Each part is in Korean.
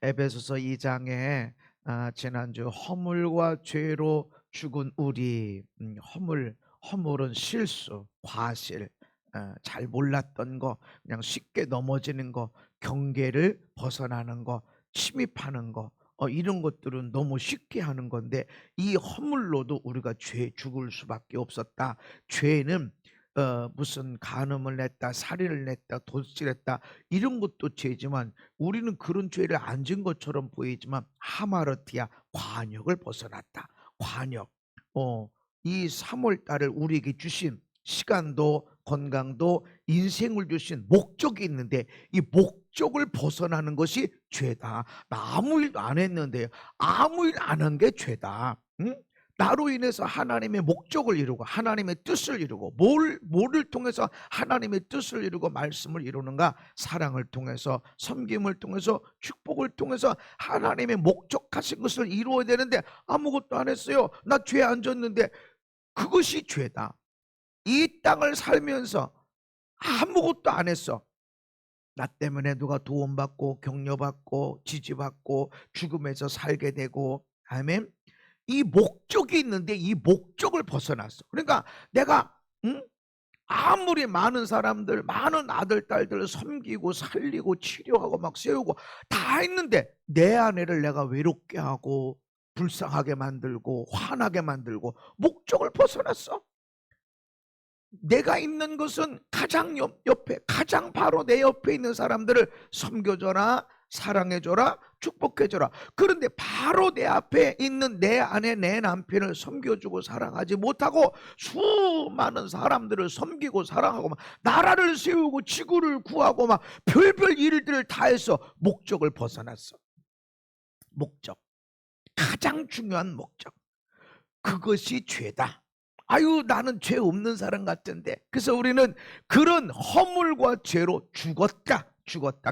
에베소서 2장에 지난주 허물과 죄로 죽은 우리, 허물은 실수, 과실, 잘 몰랐던 거, 그냥 쉽게 넘어지는 거, 경계를 벗어나는 거, 침입하는 거, 이런 것들은 너무 쉽게 하는 건데, 이 허물로도 우리가 죄 죽을 수밖에 없었다. 죄는 무슨 간음을 냈다, 살인을 냈다, 도둑질했다, 이런 것도 죄지만 우리는 그런 죄를 안 진 것처럼 보이지만 하마르티아, 관역을 벗어났다. 관역. 이 3월 달을 우리에게 주신 시간도 건강도 인생을 주신 목적이 있는데, 이 목적을 벗어나는 것이 죄다. 나 아무 일도 안 했는데 아무 일 안 한 게 죄다. 응? 나로 인해서 하나님의 목적을 이루고 하나님의 뜻을 이루고, 뭐를 통해서 하나님의 뜻을 이루고 말씀을 이루는가? 사랑을 통해서, 섬김을 통해서, 축복을 통해서 하나님의 목적하신 것을 이루어야 되는데 아무것도 안 했어요. 나 죄 안 졌는데. 그것이 죄다. 이 땅을 살면서 아무것도 안 했어. 나 때문에 누가 도움받고 격려받고 지지받고 죽음에서 살게 되고, 아멘. 이 목적이 있는데 이 목적을 벗어났어. 그러니까 내가, 응? 아무리 많은 사람들, 많은 아들 딸들을 섬기고 살리고 치료하고 막 세우고 다 했는데 내 아내를 내가 외롭게 하고 불쌍하게 만들고 화나게 만들고 목적을 벗어났어. 내가 있는 것은 가장 옆에, 가장 바로 내 옆에 있는 사람들을 섬겨줘라, 사랑해줘라, 축복해줘라. 그런데 바로 내 앞에 있는 내 아내, 내 남편을 섬겨주고 사랑하지 못하고 수많은 사람들을 섬기고 사랑하고 막 나라를 세우고 지구를 구하고 막 별별 일들을 다 해서 목적을 벗어났어. 목적, 가장 중요한 목적, 그것이 죄다. 아유, 나는 죄 없는 사람 같은데. 그래서 우리는 그런 허물과 죄로 죽었다.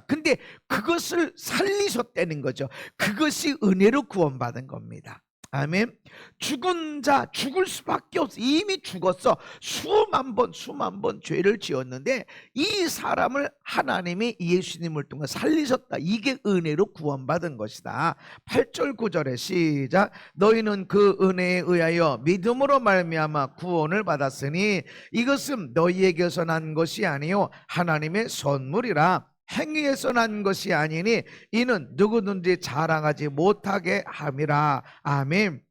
근데 그것을 살리셨다는 거죠. 그것이 은혜로 구원받은 겁니다. 아멘. 죽은 자 죽을 수밖에 없어. 이미 죽었어. 수만 번 죄를 지었는데 이 사람을 하나님이 예수님을 통해 살리셨다. 이게 은혜로 구원받은 것이다. 8절 9절에 시작. 너희는 그 은혜에 의하여 믿음으로 말미암아 구원을 받았으니 이것은 너희에게서 난 것이 아니요 하나님의 선물이라. 행위에서 난 것이 아니니 이는 누구든지 자랑하지 못하게 함이라. 아멘.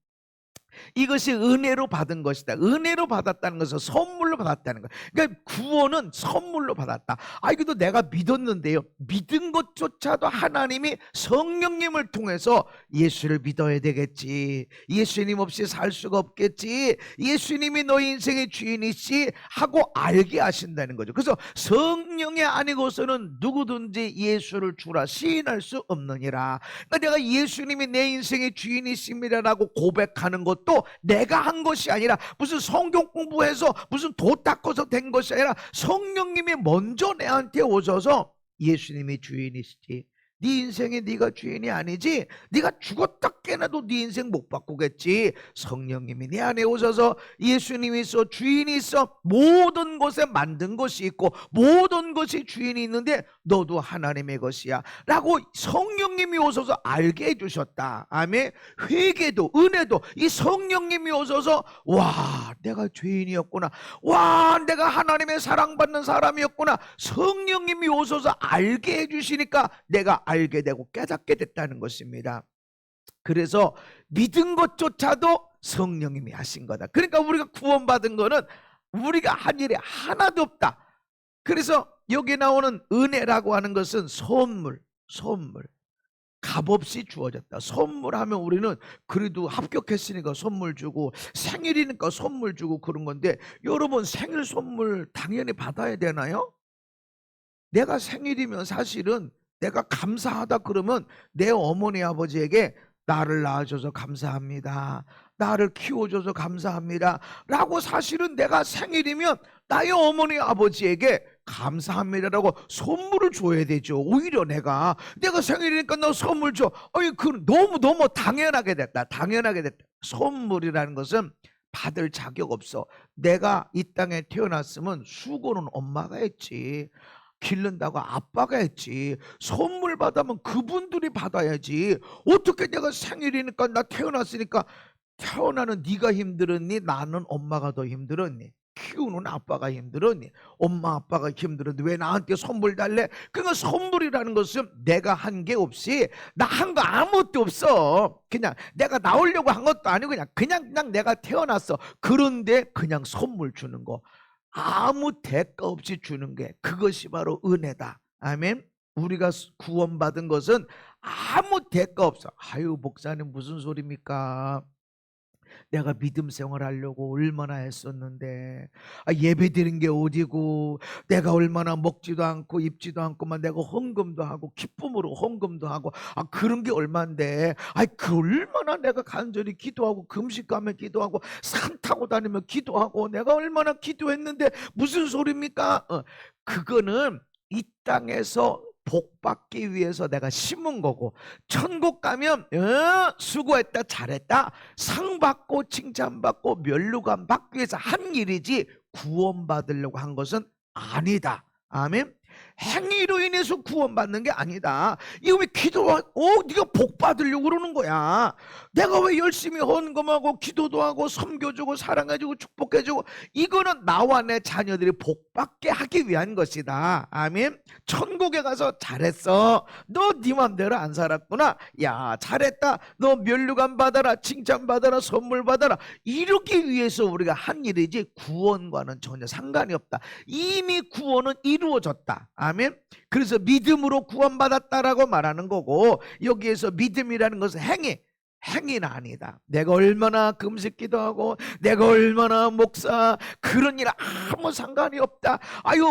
이것이 은혜로 받은 것이다. 은혜로 받았다는 것은 선물로 받았다는 거예요. 그러니까 구원은 선물로 받았다. 이것도 내가 믿었는데요, 믿은 것조차도 하나님이 성령님을 통해서 예수를 믿어야 되겠지, 예수님 없이 살 수가 없겠지, 예수님이 너희 인생의 주인이시 하고 알게 하신다는 거죠. 그래서 성령이 아니고서는 누구든지 예수를 주라 시인할 수 없느니라. 그러니까 내가 예수님이 내 인생의 주인이십니다라고 고백하는 것 또 내가 한 것이 아니라, 무슨 성경 공부해서 무슨 도 닦아서 된 것이 아니라 성령님이 먼저 내한테 오셔서 예수님이 주인이시지, 네 인생에 네가 주인이 아니지, 네가 죽었다 깨나도 네 인생 못 바꾸겠지. 성령님이 내 안에 오셔서 예수님이 있어, 주인이 있어, 모든 것에 만든 것이 있고 모든 것이 주인이 있는데 너도 하나님의 것이야 라고 성령님이 오셔서 알게 해주셨다. 아멘. 회개도 은혜도 이 성령님이 오셔서, 와, 내가 죄인이었구나, 와, 내가 하나님의 사랑받는 사람이었구나, 성령님이 오셔서 알게 해주시니까 내가 알게 되고 깨닫게 됐다는 것입니다. 그래서 믿은 것조차도 성령님이 하신 거다. 그러니까 우리가 구원받은 거는 우리가 한 일이 하나도 없다. 그래서 여기 나오는 은혜라고 하는 것은 선물, 값없이 주어졌다. 선물하면 우리는 그래도 합격했으니까 선물 주고, 생일이니까 선물 주고 그런 건데, 여러분 생일 선물 당연히 받아야 되나요? 내가 생일이면 사실은 내가 감사하다 그러면 내 어머니 아버지에게 나를 낳아줘서 감사합니다, 나를 키워줘서 감사합니다 라고, 사실은 내가 생일이면 나의 어머니 아버지에게 감사합니다라고 선물을 줘야 되죠. 오히려 내가 생일이니까 너 선물 줘. 그 너무 당연하게 됐다. 선물이라는 것은 받을 자격 없어. 내가 이 땅에 태어났으면 수고는 엄마가 했지. 기른다고 아빠가 했지. 선물 받으면 그분들이 받아야지. 어떻게 내가 생일이니까 나 태어났으니까 태어나는 네가 힘들었니? 나는 엄마가 더 힘들었니? 키우는 아빠가 힘들었니? 엄마 아빠가 힘들었는데 왜 나한테 선물 달래? 그러니까 선물이라는 것은 내가 한 게 없이 나 한 거 아무것도 없어. 그냥 내가 나오려고 한 것도 아니고 그냥 내가 태어났어. 그런데 그냥 선물 주는 거, 아무 대가 없이 주는 게 그것이 바로 은혜다. 아멘. 우리가 구원받은 것은 아무 대가 없어. 아유 목사님 무슨 소리입니까? 내가 믿음 생활하려고 얼마나 했었는데, 예배 드린 게 어디고, 내가 얼마나 먹지도 않고 입지도 않고만 내가 헌금도 하고 기쁨으로 헌금도 하고, 그런 게 얼만데, 그 얼마나 내가 간절히 기도하고 금식하며 기도하고 산 타고 다니며 기도하고 내가 얼마나 기도했는데 무슨 소리입니까? 그거는 이 땅에서 복 받기 위해서 내가 심은 거고, 천국 가면 수고했다 잘했다 상 받고 칭찬 받고 면류관 받기 위해서 한 일이지 구원 받으려고 한 것은 아니다. 아멘. 행위로 인해서 구원받는 게 아니다. 이거 왜 네가 복 받으려고 그러는 거야? 내가 왜 열심히 헌금하고 기도도 하고 섬겨주고 사랑해주고 축복해주고, 이거는 나와 내 자녀들이 복 받게 하기 위한 것이다. 아멘. 천국에 가서 잘했어, 너 네 맘대로 안 살았구나, 야 잘했다, 너 면류관 받아라, 칭찬 받아라, 선물 받아라, 이러기 위해서 우리가 한 일이지 구원과는 전혀 상관이 없다. 이미 구원은 이루어졌다. 아멘. 그래서 믿음으로 구원받았다라고 말하는 거고, 여기에서 믿음이라는 것은 행위는 아니다. 내가 얼마나 금식 기도하고 내가 얼마나 목사 그런 일 아무 상관이 없다.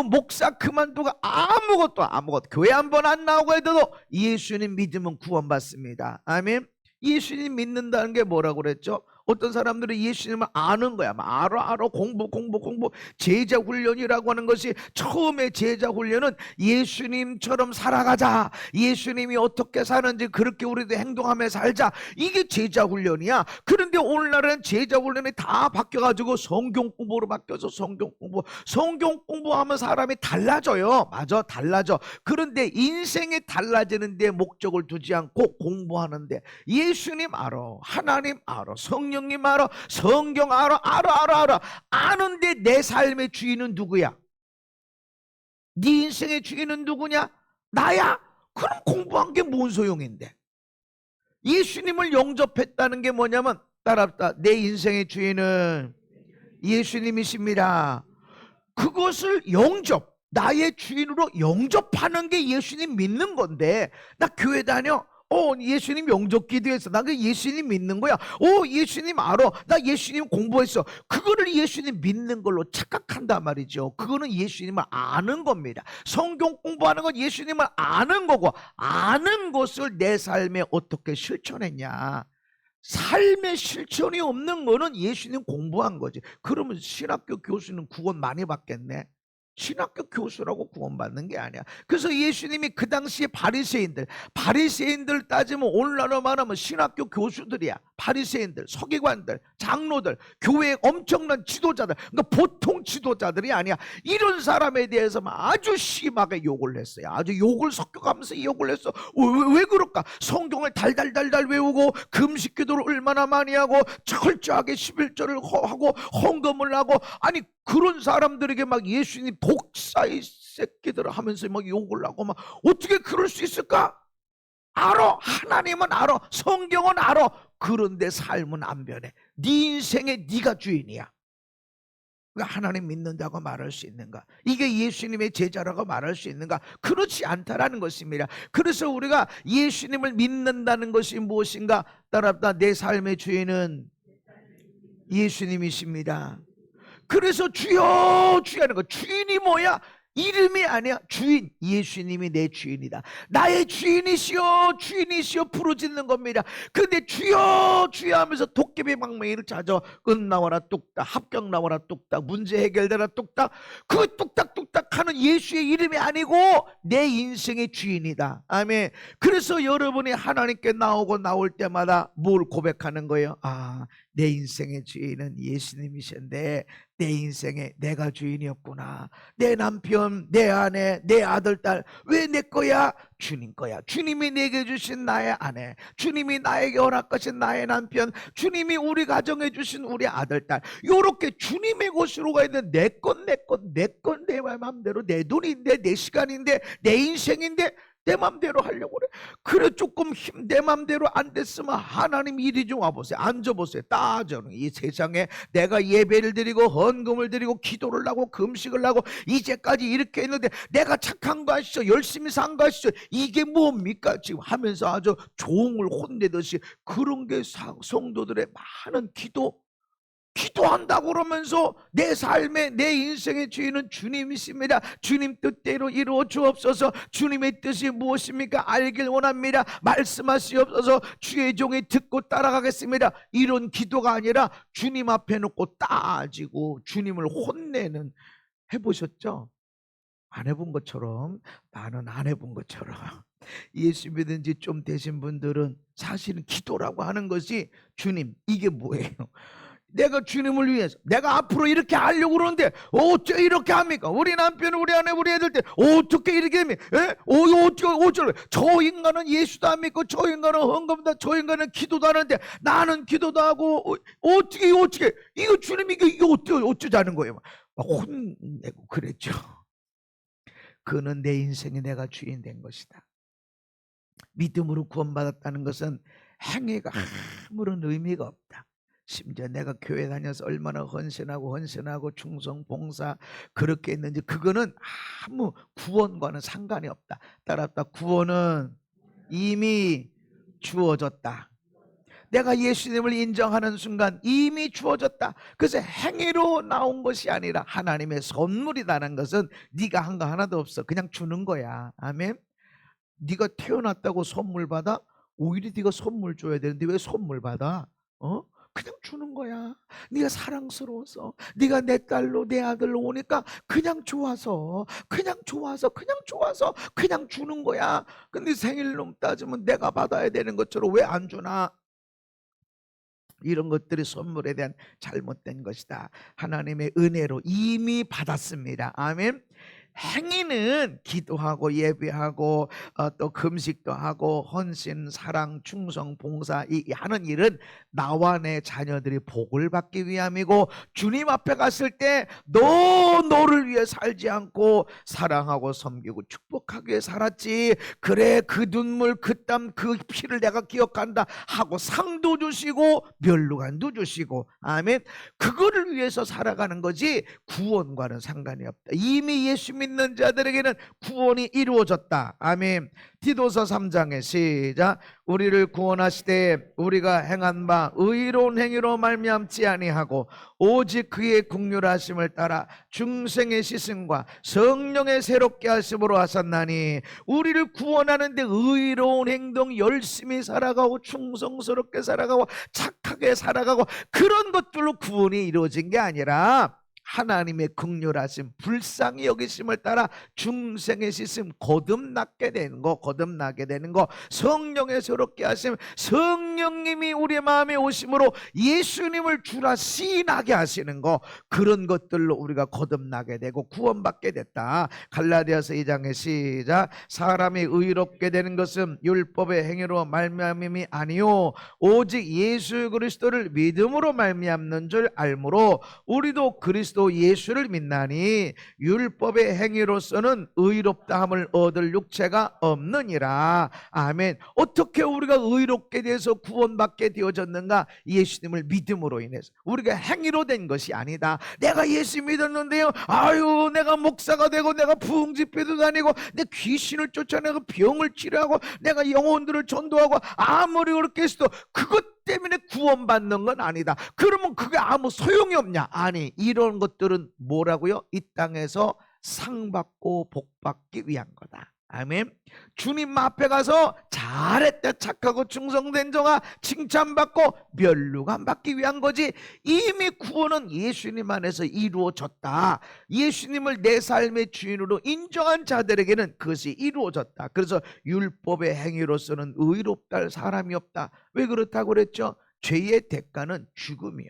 목사 그만두고 아무것도 교회 한 번 안 나오고 해도 예수님 믿으면 구원받습니다. 아멘. 예수님 믿는다는 게 뭐라고 그랬죠? 어떤 사람들은 예수님을 아는 거야. 알아 공부. 제자 훈련이라고 하는 것이, 처음에 제자 훈련은 예수님처럼 살아가자, 예수님이 어떻게 사는지 그렇게 우리도 행동하며 살자, 이게 제자 훈련이야. 그런데 오늘날은 제자 훈련이 다 바뀌어가지고 성경 공부로 바뀌어서 성경 공부하면 사람이 달라져요. 맞아, 달라져. 그런데 인생이 달라지는 데 목적을 두지 않고 공부하는데, 예수님 알아, 하나님 알아, 성령님 알아, 성경 알아. 아는데 내 삶의 주인은 누구야? 네 인생의 주인은 누구냐? 나야? 그럼 공부한 게 뭔 소용인데? 예수님을 영접했다는 게 뭐냐면, 따라합시다. 내 인생의 주인은 예수님이십니다. 그것을 나의 주인으로 영접하는 게 예수님 믿는 건데, 나 교회 다녀, 예수님 영접 기도했어, 나 그 예수님 믿는 거야. 예수님 알아, 나 예수님 공부했어. 그거를 예수님 믿는 걸로 착각한단 말이죠. 그거는 예수님을 아는 겁니다. 성경 공부하는 건 예수님을 아는 거고, 아는 것을 내 삶에 어떻게 실천했냐. 삶의 실천이 없는 거는 예수님 공부한 거지. 그러면 신학교 교수는 구원 많이 받겠네? 신학교 교수라고 구원받는 게 아니야. 그래서 예수님이 그 당시에 바리새인들 따지면 오늘날로 말하면 신학교 교수들이야. 바리새인들, 서기관들, 장로들, 교회의 엄청난 지도자들, 그러니까 보통 지도자들이 아니야. 이런 사람에 대해서 아주 심하게 욕을 했어요. 아주 욕을 섞여가면서 욕을 했어. 왜 그럴까? 성경을 달달달달 외우고 금식 기도를 얼마나 많이 하고 철저하게 11절을 하고 헌금을 하고, 그런 사람들에게 예수님 독사의 새끼들 하면서 욕을 하고 어떻게 그럴 수 있을까? 알아, 하나님은 알아, 성경은 알아. 그런데 삶은 안 변해. 네 인생에 네가 주인이야. 하나님 믿는다고 말할 수 있는가? 이게 예수님의 제자라고 말할 수 있는가? 그렇지 않다라는 것입니다. 그래서 우리가 예수님을 믿는다는 것이 무엇인가? 따라합시다. 내 삶의 주인은 예수님이십니다. 그래서 주여 하는 거. 주인이 뭐야? 이름이 아니야. 주인, 예수님이 내 주인이다. 나의 주인이시여 부르짖는 겁니다. 근데 주여 하면서 도깨비 방망이를 찾아. 은 나와라 뚝딱, 합격 나와라 뚝딱, 문제 해결되라 뚝딱. 그 뚝딱뚝딱 하는 예수의 이름이 아니고 내 인생의 주인이다. 아멘. 그래서 여러분이 하나님께 나오고 나올 때마다 뭘 고백하는 거예요? 내 인생의 주인은 예수님이셨는데 내 인생에 내가 주인이었구나. 내 남편, 내 아내, 내 아들, 딸 왜 내 거야? 주님 거야. 주님이 내게 주신 나의 아내, 주님이 나에게 허락하신 나의 남편, 주님이 우리 가정에 주신 우리 아들, 딸, 요렇게 주님의 것으로 가 있는 내 건, 내 건, 내 건, 내 맘대로, 내 돈인데, 내 시간인데, 내 인생인데 내 맘대로 하려고 그래. 그래 조금 내 맘대로 안 됐으면 하나님 이리 좀 와보세요. 앉아보세요. 따져는 이 세상에 내가 예배를 드리고 헌금을 드리고 기도를 하고 금식을 하고 이제까지 이렇게 했는데 내가 착한 거 아시죠? 열심히 산 거 아시죠? 이게 뭡니까? 지금 하면서 아주 종을 혼내듯이 그런 게 성도들의 많은 기도한다고 그러면서 내 삶의 내 인생의 주인은 주님이십니다. 주님 뜻대로 이루어 주옵소서. 주님의 뜻이 무엇입니까? 알길 원합니다. 말씀하시옵소서. 주의 종이 듣고 따라가겠습니다. 이런 기도가 아니라 주님 앞에 놓고 따지고 주님을 혼내는, 해보셨죠? 안 해본 것처럼, 나는 안 해본 것처럼. 예수 믿은 지 좀 되신 분들은 사실은 기도라고 하는 것이 주님 이게 뭐예요? 내가 주님을 위해서 내가 앞으로 이렇게 하려고 그러는데 어째 이렇게 합니까? 우리 남편, 우리 아내, 우리 애들 때 어떻게 이렇게 합니까? 어쩌래? 저 인간은 예수도 안 믿고 저 인간은 헌금도, 저 인간은 기도도 하는데 나는 기도도 하고 어떻게 이거 주님 이게 어쩌자는 거예요? 막 혼내고 그랬죠. 그는 내 인생에 내가 주인 된 것이다. 믿음으로 구원받았다는 것은 행위가 아무런 의미가 없다. 심지어 내가 교회 다녀서 얼마나 헌신하고 충성 봉사 그렇게 했는지 그거는 아무 구원과는 상관이 없다. 따라서 구원은 이미 주어졌다. 내가 예수님을 인정하는 순간 이미 주어졌다. 그래서 행위로 나온 것이 아니라 하나님의 선물이라는 것은 네가 한 거 하나도 없어. 그냥 주는 거야. 아멘. 네가 태어났다고 선물 받아? 오히려 네가 선물 줘야 되는데 왜 선물 받아? 그냥 주는 거야. 네가 사랑스러워서, 네가 내 딸로 내 아들로 오니까 그냥 좋아서 그냥 주는 거야. 근데 생일로 따지면 내가 받아야 되는 것처럼 왜 안 주나? 이런 것들이 선물에 대한 잘못된 것이다. 하나님의 은혜로 이미 받았습니다. 아멘. 행위는 기도하고 예배하고 또 금식도 하고 헌신, 사랑, 충성, 봉사 이 하는 일은 나와 내 자녀들이 복을 받기 위함이고 주님 앞에 갔을 때 너를 위해 살지 않고 사랑하고 섬기고 축복하기 위해 살았지. 그래 그 눈물 그 땀 그 피를 내가 기억한다 하고 상도 주시고 면류관도 주시고 아멘. 그거를 위해서 살아가는 거지 구원과는 상관이 없다. 이미 예수 믿는 자들에게는 구원이 이루어졌다. 아멘. 디도서 3장에 시작. 우리를 구원하시되 우리가 행한 바 의로운 행위로 말미암지 아니하고 오직 그의 긍휼하심을 따라 중생의 시승과 성령의 새롭게 하심으로 하셨나니 우리를 구원하는데 의로운 행동 열심히 살아가고 충성스럽게 살아가고 착하게 살아가고 그런 것들로 구원이 이루어진 게 아니라 하나님의 긍휼하심 불쌍히 여기심을 따라 중생의 씻음 거듭나게 되는 거 성령의 새롭게 하심 성령님이 우리의 마음에 오심으로 예수님을 주라 시인하게 하시는 거 그런 것들로 우리가 거듭나게 되고 구원받게 됐다. 갈라디아서 2장의 시작. 사람이 의롭게 되는 것은 율법의 행위로 말미암음이 아니요 오직 예수 그리스도를 믿음으로 말미암는 줄 알므로 우리도 그리스도 예수를 믿나니 율법의 행위로서는 의롭다함을 얻을 육체가 없느니라. 아멘. 어떻게 우리가 의롭게 돼서 구원받게 되어졌는가? 예수님을 믿음으로 인해서. 우리가 행위로 된 것이 아니다. 내가 예수 믿었는데요 아유 내가 목사가 되고 내가 부흥집회도 다니고 내 귀신을 쫓아내고 병을 치료하고 내가 영혼들을 전도하고 아무리 그렇게 해도 그것 때문에 구원받는 건 아니다. 그러면 그게 아무 소용이 없냐? 아니 이런 것들은 뭐라고요? 이 땅에서 상 받고 복 받기 위한 거다. 아멘. 주님 앞에 가서 잘했다 착하고 충성된 자가 칭찬받고 면류관 받기 위한 거지 이미 구원은 예수님 안에서 이루어졌다. 예수님을 내 삶의 주인으로 인정한 자들에게는 그것이 이루어졌다. 그래서 율법의 행위로서는 의롭다 할 사람이 없다. 왜 그렇다고 그랬죠? 죄의 대가는 죽음이요.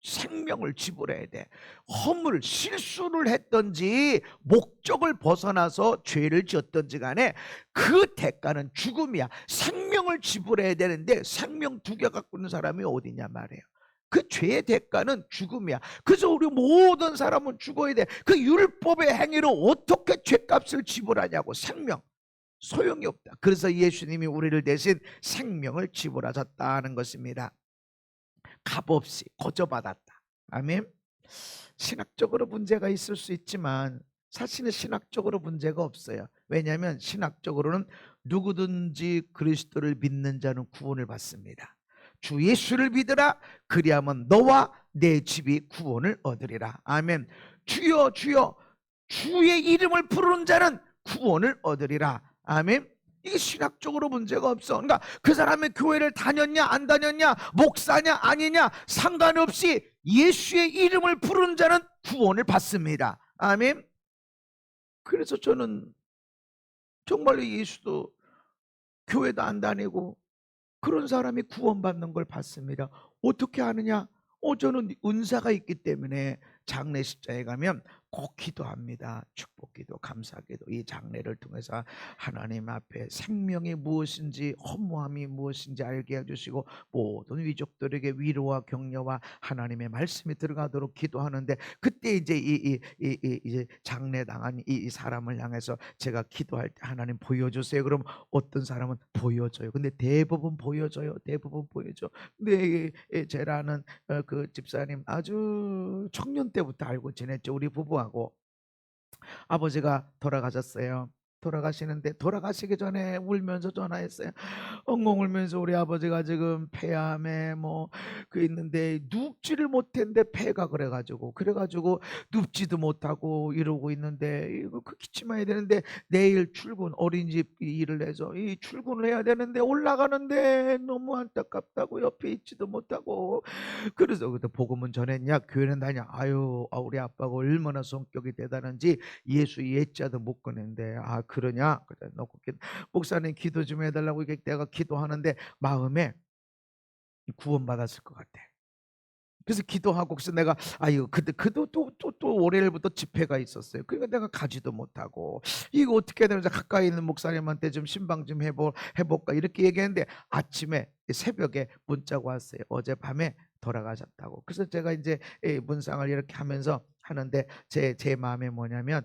생명을 지불해야 돼. 허물, 실수를 했든지 목적을 벗어나서 죄를 지었든지 간에 그 대가는 죽음이야. 생명을 지불해야 되는데 생명 두 개 갖고 있는 사람이 어디냐 말이에요. 그 죄의 대가는 죽음이야. 그래서 우리 모든 사람은 죽어야 돼. 그 율법의 행위로 어떻게 죄값을 지불하냐고. 생명. 소용이 없다. 그래서 예수님이 우리를 대신 생명을 지불하셨다는 것입니다. 값없이 거저받았다. 아멘. 신학적으로 문제가 있을 수 있지만 사실은 신학적으로 문제가 없어요. 왜냐하면 신학적으로는 누구든지 그리스도를 믿는 자는 구원을 받습니다. 주 예수를 믿으라. 그리하면 너와 내 집이 구원을 얻으리라. 아멘. 주여 주여 주의 이름을 부르는 자는 구원을 얻으리라. 아멘. 이게 신학적으로 문제가 없어. 그러니까 그 사람의 교회를 다녔냐 안 다녔냐, 목사냐 아니냐 상관없이 예수의 이름을 부르는 자는 구원을 받습니다. 아멘. 그래서 저는 정말로 예수도 교회도 안 다니고 그런 사람이 구원받는 걸 봤습니다. 어떻게 아느냐? 저는 은사가 있기 때문에 장례식장에 가면 꼭 기도합니다. 축복기도, 감사기도. 이 장례를 통해서 하나님 앞에 생명이 무엇인지, 허무함이 무엇인지 알게 해주시고 모든 위족들에게 위로와 격려와 하나님의 말씀이 들어가도록 기도하는데, 그때 이제 이제 장례 당한 이 사람을 향해서 제가 기도할 때 하나님 보여주세요. 그럼 어떤 사람은 보여줘요. 근데 대부분 보여줘요. 대부분 보여줘. 근데 제가 아는 그 집사님 아주 청년 때부터 알고 지냈죠. 우리 부부하고. 아버지가 돌아가셨어요. 돌아가시는데 돌아가시기 전에 울면서 전화했어요. 엉엉 울면서 우리 아버지가 지금 폐암에 뭐 그 있는데 눕지를 못했는데 폐가 그래가지고 눕지도 못하고 이러고 있는데 이거 그 기침해야 되는데 내일 출근 어린이집 일을 해서 이 출근을 해야 되는데 올라가는데 너무 안타깝다고 옆에 있지도 못하고. 그래서 그때 복음은 전했냐 교회는 다냐. 아유 우리 아빠가 얼마나 성격이 대단한지 예수 예자도 못 꺼낸대. 아 그러냐? 그래 놓고 목사님 기도 좀 해달라고 이게 내가 기도하는데 마음에 구원받았을 것 같아. 그래서 기도하고 그래서 내가 아유 그때 그도 또 월요일부터 집회가 있었어요. 그러니까 내가 가지도 못하고 이거 어떻게 해야 되는지 가까이 있는 목사님한테 좀 신방 좀 해볼까 이렇게 얘기했는데 아침에 새벽에 문자가 왔어요. 어젯밤에 돌아가셨다고. 그래서 제가 이제 문상을 이렇게 하면서 하는데 제 마음에 뭐냐면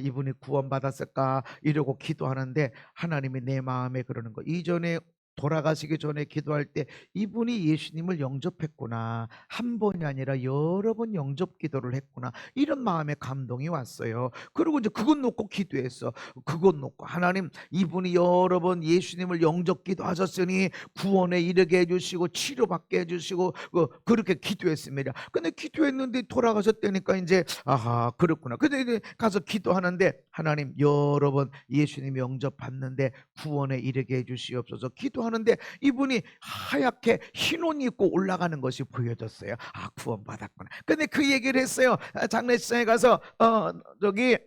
이분이 구원받았을까 이러고 기도하는데 하나님이 내 마음에 그러는 거. 이전에 돌아가시기 전에 기도할 때 이분이 예수님을 영접했구나. 한 번이 아니라 여러 번 영접 기도를 했구나. 이런 마음에 감동이 왔어요. 그리고 이제 그것 놓고 기도했어. 그것 놓고 하나님 이분이 여러 번 예수님을 영접 기도하셨으니 구원에 이르게 해주시고 치료받게 해주시고 그렇게 기도했습니다. 근데 기도했는데 돌아가셨다니까 이제 그렇구나. 근데 이제 가서 기도하는데 하나님 여러 번 예수님 영접받는데 구원에 이르게 해주시옵소서 기도하는데 이분이 하얗게 흰 옷 입고 올라가는 것이 보여졌어요. 구원받았구나. 근데 그 얘기를 했어요. 장례식장에 가서 저기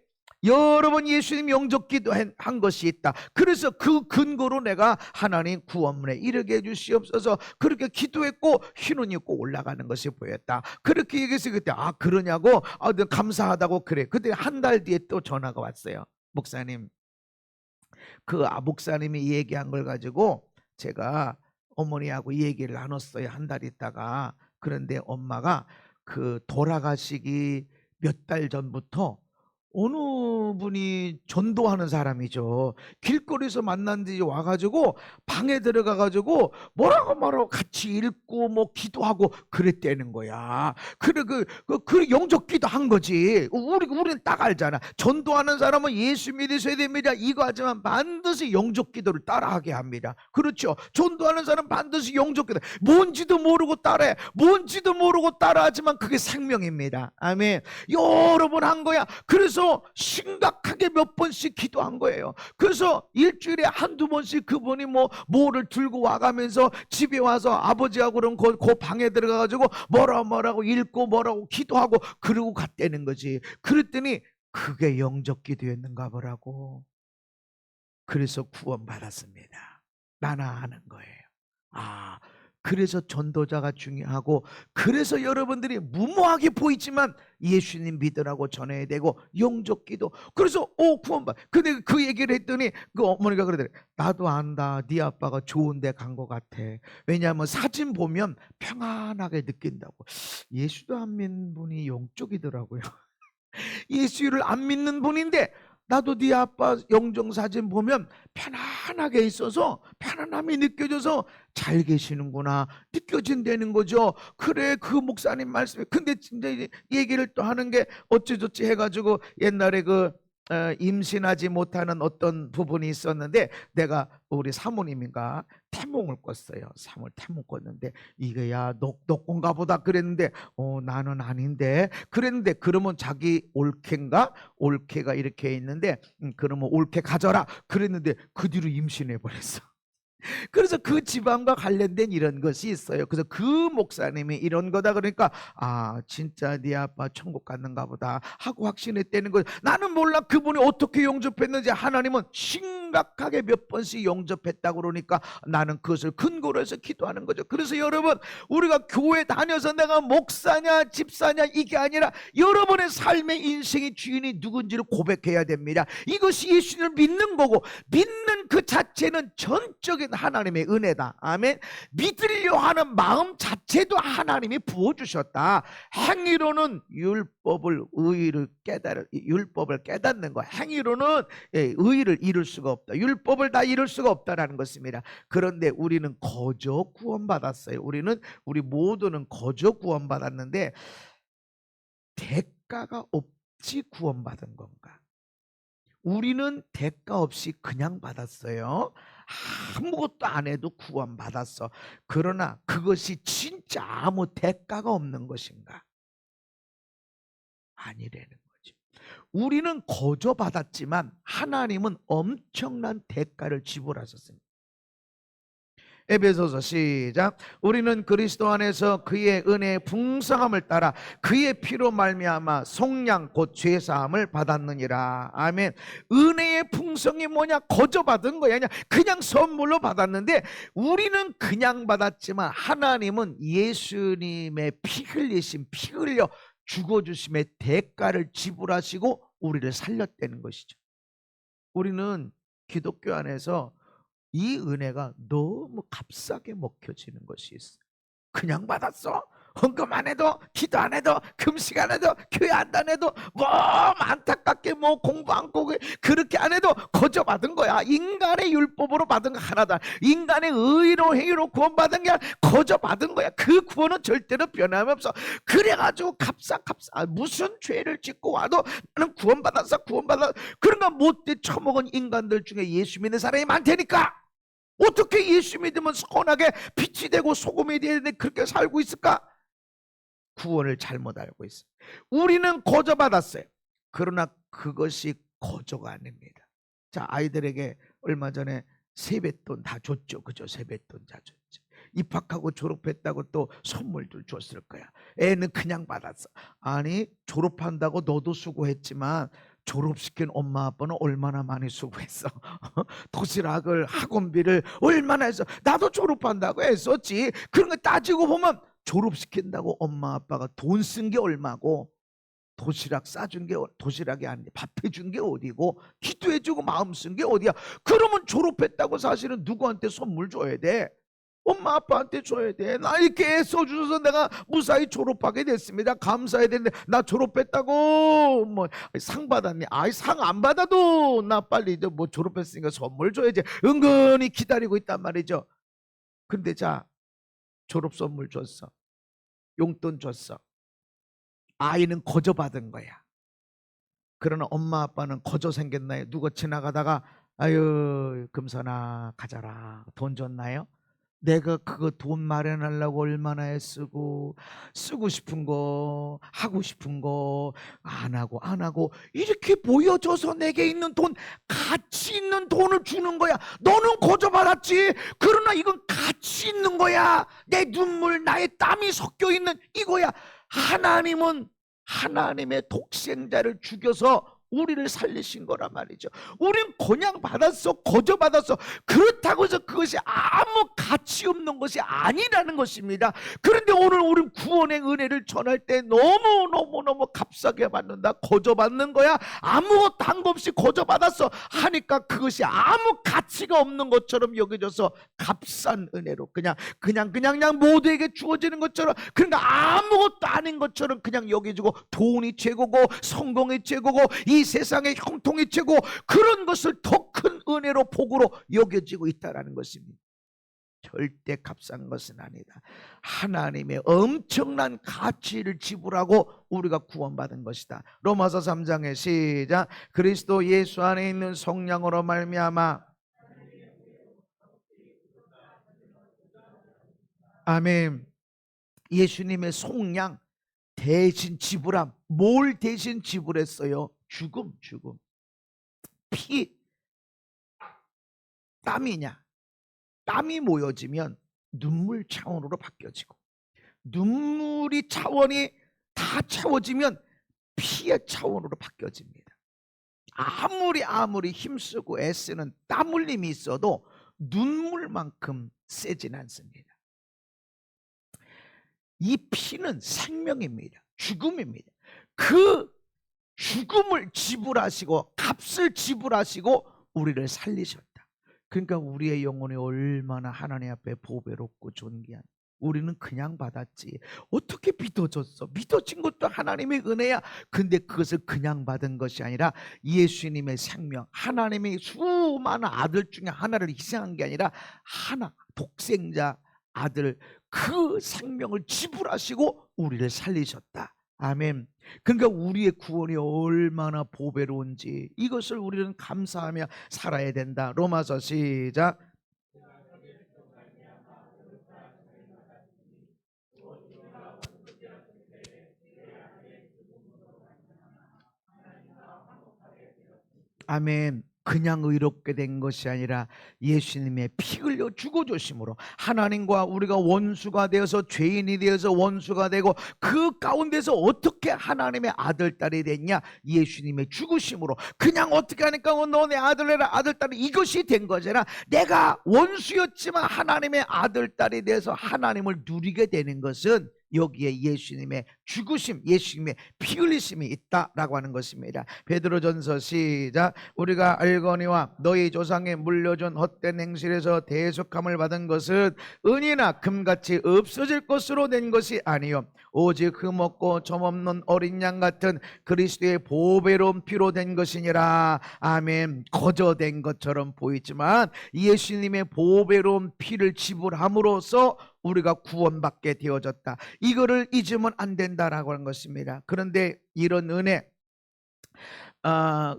여러 번 예수님 영접 기도한 것이 있다. 그래서 그 근거로 내가 하나님 구원문에 이르게 해주시옵소서 그렇게 기도했고 흰 옷 입고 올라가는 것이 보였다. 그렇게 얘기해서 그때 그러냐고 감사하다고 그래. 그때 한 달 뒤에 또 전화가 왔어요. 목사님 그 목사님이 얘기한 걸 가지고 제가 어머니하고 이 얘기를 나눴어요. 한 달 있다가. 그런데 엄마가 그 돌아가시기 몇 달 전부터 어느 분이 전도하는 사람이죠. 길거리에서 만난 데 와가지고 방에 들어가가지고 뭐라고 같이 읽고 뭐 기도하고 그랬다는 거야. 그래 그 영접기도 한 거지. 우리는 딱 알잖아. 전도하는 사람은 예수 믿으셔야 됩니다. 이거 하지만 반드시 영접기도를 따라하게 합니다. 그렇죠. 전도하는 사람 반드시 영접기도. 뭔지도 모르고 따라해. 뭔지도 모르고 따라하지만 그게 생명입니다. 아멘. 여러 번 한 거야. 그래서 심각하게 몇 번씩 기도한 거예요. 그래서 일주일에 한두 번씩 그분이 뭐를 들고 와가면서 집에 와서 아버지하고 그럼 그 방에 들어가가지고 뭐라고 읽고 뭐라고 기도하고 그러고 갔다는 거지. 그랬더니 그게 영접 기도였는가 보라고. 그래서 구원받았습니다. 나나 하는 거예요. 그래서 전도자가 중요하고, 그래서 여러분들이 무모하게 보이지만 예수님 믿으라고 전해야 되고, 영접기도. 그래서 구원받. 근데 그 얘기를 했더니 그 어머니가 그러더래. 나도 안다. 네 아빠가 좋은 데 간 것 같아. 왜냐하면 사진 보면 평안하게 느낀다고. 예수도 안 믿는 분이 영적이더라고요. 예수를 안 믿는 분인데, 나도 네 아빠 영정사진 보면 편안하게 있어서 편안함이 느껴져서 잘 계시는구나 느껴진다는 거죠. 그래, 그 목사님 말씀이. 근데 진짜 얘기를 또 하는 게 어찌저찌 해가지고, 옛날에 임신하지 못하는 어떤 부분이 있었는데, 내가 우리 사모님인가 태몽을 꿨어요. 태몽 꿨는데, 이게 야 녹건가 보다 그랬는데, 나는 아닌데 그랬는데, 그러면 자기 올케인가, 올케가 이렇게 있는데, 그러면 올케 가져라 그랬는데, 그 뒤로 임신해 버렸어. 그래서 그 지방과 관련된 이런 것이 있어요. 그래서 그 목사님이 이런 거다 그러니까, 진짜 네 아빠 천국 갔는가 보다 하고 확신했다는 거예요. 나는 몰라 그분이 어떻게 영접했는지. 하나님은 심각하게 몇 번씩 영접했다고 그러니까 나는 그것을 근거로 해서 기도하는 거죠. 그래서 여러분, 우리가 교회 다녀서 내가 목사냐 집사냐 이게 아니라 여러분의 삶의 인생의 주인이 누군지를 고백해야 됩니다. 이것이 예수님을 믿는 거고, 믿는 그 자체는 전적인 하나님의 은혜다. 아멘. 믿으려 하는 마음 자체도 하나님이 부어주셨다. 행위로는 율법을 깨닫는 거. 행위로는 의를 이룰 수가 없다. 율법을 다 이룰 수가 없다라는 것입니다. 그런데 우리는 거저 구원받았어요. 우리 모두는 거저 구원받았는데, 대가가 없이 구원받은 건가? 우리는 대가 없이 그냥 받았어요. 아무것도 안 해도 구원받았어. 그러나 그것이 진짜 아무 대가가 없는 것인가? 아니라는 거죠. 우리는 거저 받았지만 하나님은 엄청난 대가를 지불하셨습니다. 에베소서 시작. 우리는 그리스도 안에서 그의 은혜의 풍성함을 따라 그의 피로 말미암아 속량 곧 죄사함을 받았느니라. 아멘. 은혜의 풍성이 뭐냐? 거저 받은 거야. 그냥 선물로 받았는데, 우리는 그냥 받았지만 하나님은 예수님의 피 흘려 죽어주심의 대가를 지불하시고 우리를 살렸다는 것이죠. 우리는 기독교 안에서 이 은혜가 너무 값싸게 먹혀지는 것이 있어요. 그냥 받았어. 헌금 안 해도, 기도 안 해도, 금식 안 해도, 교회 안 다녀도, 안타깝게 공부 안 하고 그렇게 안 해도 거저 받은 거야. 인간의 율법으로 받은 거 하나다. 인간의 의로 행위로 구원받은 게 아니라 거저 받은 거야. 그 구원은 절대로 변함이 없어. 그래가지고 무슨 죄를 짓고 와도 나는 구원받았어. 그런가 못돼 처먹은 인간들 중에 예수 믿는 사람이 많다니까. 어떻게 예수 믿으면 선하게 빛이 되고 소금이 되는데 그렇게 살고 있을까? 구원을 잘못 알고 있어요. 우리는 거저 받았어요. 그러나 그것이 거저가 아닙니다. 자, 아이들에게 얼마 전에 세뱃돈 다 줬죠. 그죠? 세뱃돈 다 줬죠. 입학하고 졸업했다고 또 선물들 줬을 거야. 애는 그냥 받았어. 아니, 졸업한다고 너도 수고했지만 졸업시킨 엄마 아빠는 얼마나 많이 수고했어. 도시락을, 학원비를 얼마나 했어. 나도 졸업한다고 했었지. 그런 거 따지고 보면 졸업시킨다고 엄마 아빠가 돈 쓴 게 얼마고, 도시락 싸준 게, 도시락이 아니라 밥 해준 게 어디고, 기도해주고 마음 쓴 게 어디야. 그러면 졸업했다고 사실은 누구한테 선물 줘야 돼? 엄마 아빠한테 줘야 돼. 나 이렇게 써주셔서 내가 무사히 졸업하게 됐습니다. 감사해야 되는데, 나 졸업했다고 상 받았니? 상 안 받아도 나 빨리 졸업했으니까 선물 줘야지. 은근히 기다리고 있단 말이죠. 근데 자, 졸업 선물 줬어. 용돈 줬어. 아이는 거저 받은 거야. 그러나 엄마 아빠는 거저 생겼나요? 누가 지나가다가 아유 금선아 가져라 돈 줬나요? 내가 그거 돈 마련하려고 얼마나 애쓰고, 쓰고 싶은 거 하고 싶은 거 안 하고 이렇게 보여줘서 내게 있는 돈, 가치 있는 돈을 주는 거야. 너는 거저 받았지. 그러나 이건 가치 있는 거야. 내 눈물, 나의 땀이 섞여 있는 이거야. 하나님은 하나님의 독생자를 죽여서 우리를 살리신 거란 말이죠. 우린 그냥 받았어. 거저 받았어. 그렇다고 해서 그것이 아무 가치 가치 없는 것이 아니라는 것입니다. 그런데 오늘 우리 구원의 은혜를 전할 때 너무너무너무 값싸게 받는다, 거저받는 거야, 아무것도 한 거 없이 거저받았어 하니까 그것이 아무 가치가 없는 것처럼 여겨져서 값싼 은혜로 그냥 모두에게 주어지는 것처럼, 그러니까 아무것도 아닌 것처럼 그냥 여겨지고, 돈이 최고고 성공이 최고고 이 세상의 형통이 최고, 그런 것을 더 큰 은혜로 복으로 여겨지고 있다는 것입니다. 절대 값싼 것은 아니다. 하나님의 엄청난 가치를 지불하고 우리가 구원받은 것이다. 로마서 3장에 시작. 그리스도 예수 안에 있는 성령으로 말미암아. 아멘. 예수님의 속량 대신 지불함. 뭘 대신 지불했어요? 죽음. 피, 땀이냐? 땀이 모여지면 눈물 차원으로 바뀌어지고, 눈물이 차원이 다 채워지면 피의 차원으로 바뀌어집니다. 아무리 힘쓰고 애쓰는 땀 흘림이 있어도 눈물만큼 세진 않습니다. 이 피는 생명입니다. 죽음입니다. 그 죽음을 지불하시고 값을 지불하시고 우리를 살리셨다. 그러니까 우리의 영혼이 얼마나 하나님 앞에 보배롭고 존귀한, 우리는 그냥 받았지. 어떻게 믿어졌어? 믿어진 것도 하나님의 은혜야. 근데 그것을 그냥 받은 것이 아니라 예수님의 생명, 하나님의 수많은 아들 중에 하나를 희생한 게 아니라 하나, 독생자 아들, 그 생명을 지불하시고 우리를 살리셨다. 아멘. 그러니까 우리의 구원이 얼마나 보배로운지 이것을 우리는 감사하며 살아야 된다. 로마서 시작. 아멘. 그냥 의롭게 된 것이 아니라 예수님의 피 흘려 죽어주심으로 하나님과 우리가 원수가 되어서, 죄인이 되어서 원수가 되고, 그 가운데서 어떻게 하나님의 아들 딸이 됐냐? 예수님의 죽으심으로. 그냥 어떻게 하니까 너 내 아들이라 아들 딸이 이것이 된 거잖아. 내가 원수였지만 하나님의 아들 딸이 되어서 하나님을 누리게 되는 것은 여기에 예수님의 죽으심, 예수님의 피 흘리심이 있다라고 하는 것입니다. 베드로전서 시작. 우리가 알거니와 너희 조상에 물려준 헛된 행실에서 대속함을 받은 것은 은이나 금같이 없어질 것으로 된 것이 아니요 오직 흠없고 점없는 어린 양 같은 그리스도의 보배로운 피로 된 것이니라. 아멘. 거저된 것처럼 보이지만 예수님의 보배로운 피를 지불함으로써 우리가 구원받게 되어졌다. 이거를 잊으면 안 된다라고 하는 것입니다. 그런데 이런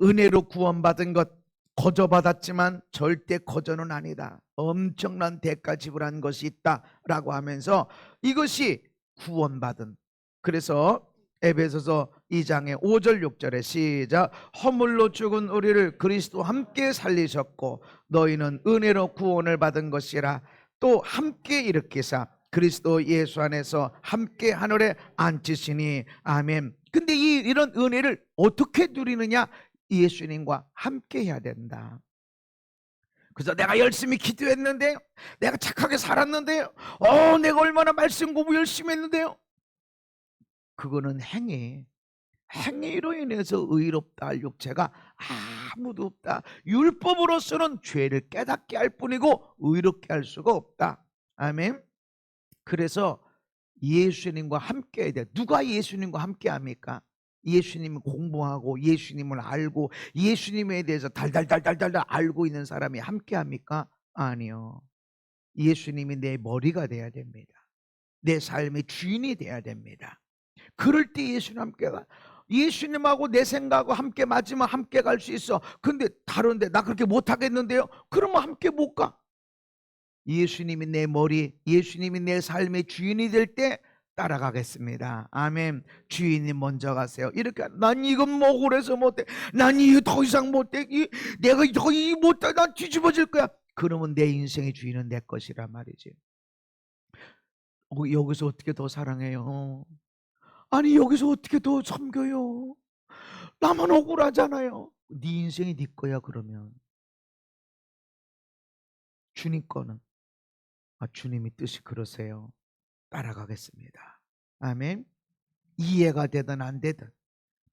은혜로 구원받은 것, 거저받았지만 절대 거저는 아니다. 엄청난 대가 지불한 것이 있다라고 하면서 이것이 구원받은, 그래서 에베소서 2장의 5절 6절에 시작. 허물로 죽은 우리를 그리스도 함께 살리셨고 너희는 은혜로 구원을 받은 것이라. 또 함께 일으키사 그리스도 예수 안에서 함께 하늘에 앉히시니. 아멘. 근데 이런 은혜를 어떻게 누리느냐? 예수님과 함께 해야 된다. 그래서 내가 열심히 기도했는데요, 내가 착하게 살았는데요, 내가 얼마나 말씀 공부 열심히 했는데요, 그거는 행위로 인해서 의롭다 할 육체가 아무도 없다. 율법으로서는 죄를 깨닫게 할 뿐이고 의롭게 할 수가 없다. 아멘. 그래서 예수님과 함께 해야 돼. 누가 예수님과 함께 합니까? 예수님을 공부하고 예수님을 알고 예수님에 대해서 달달달달달 알고 있는 사람이 함께 합니까? 아니요. 예수님이 내 머리가 돼야 됩니다. 내 삶의 주인이 돼야 됩니다. 그럴 때 예수님 함께 가. 예수님하고 내 생각하고 함께 맞으면 함께 갈 수 있어. 근데 다른데 나 그렇게 못하겠는데요? 그러면 함께 못 가. 예수님이 내 머리, 예수님이 내 삶의 주인이 될 때 따라가겠습니다. 아멘. 주인님 먼저 가세요. 이렇게 난 이건 뭐 그래서 못해, 난 이거 더 이상 못해, 내가 더 이 못해, 난 뒤집어질 거야. 그러면 내 인생의 주인은 내 것이란 말이지. 여기서 어떻게 더 사랑해요? 아니 여기서 어떻게 더 섬겨요? 나만 억울하잖아요. 네 인생이 네 거야. 그러면 주님 거는 주님이 뜻이 그러세요. 따라가겠습니다. 아멘. 이해가 되든 안 되든,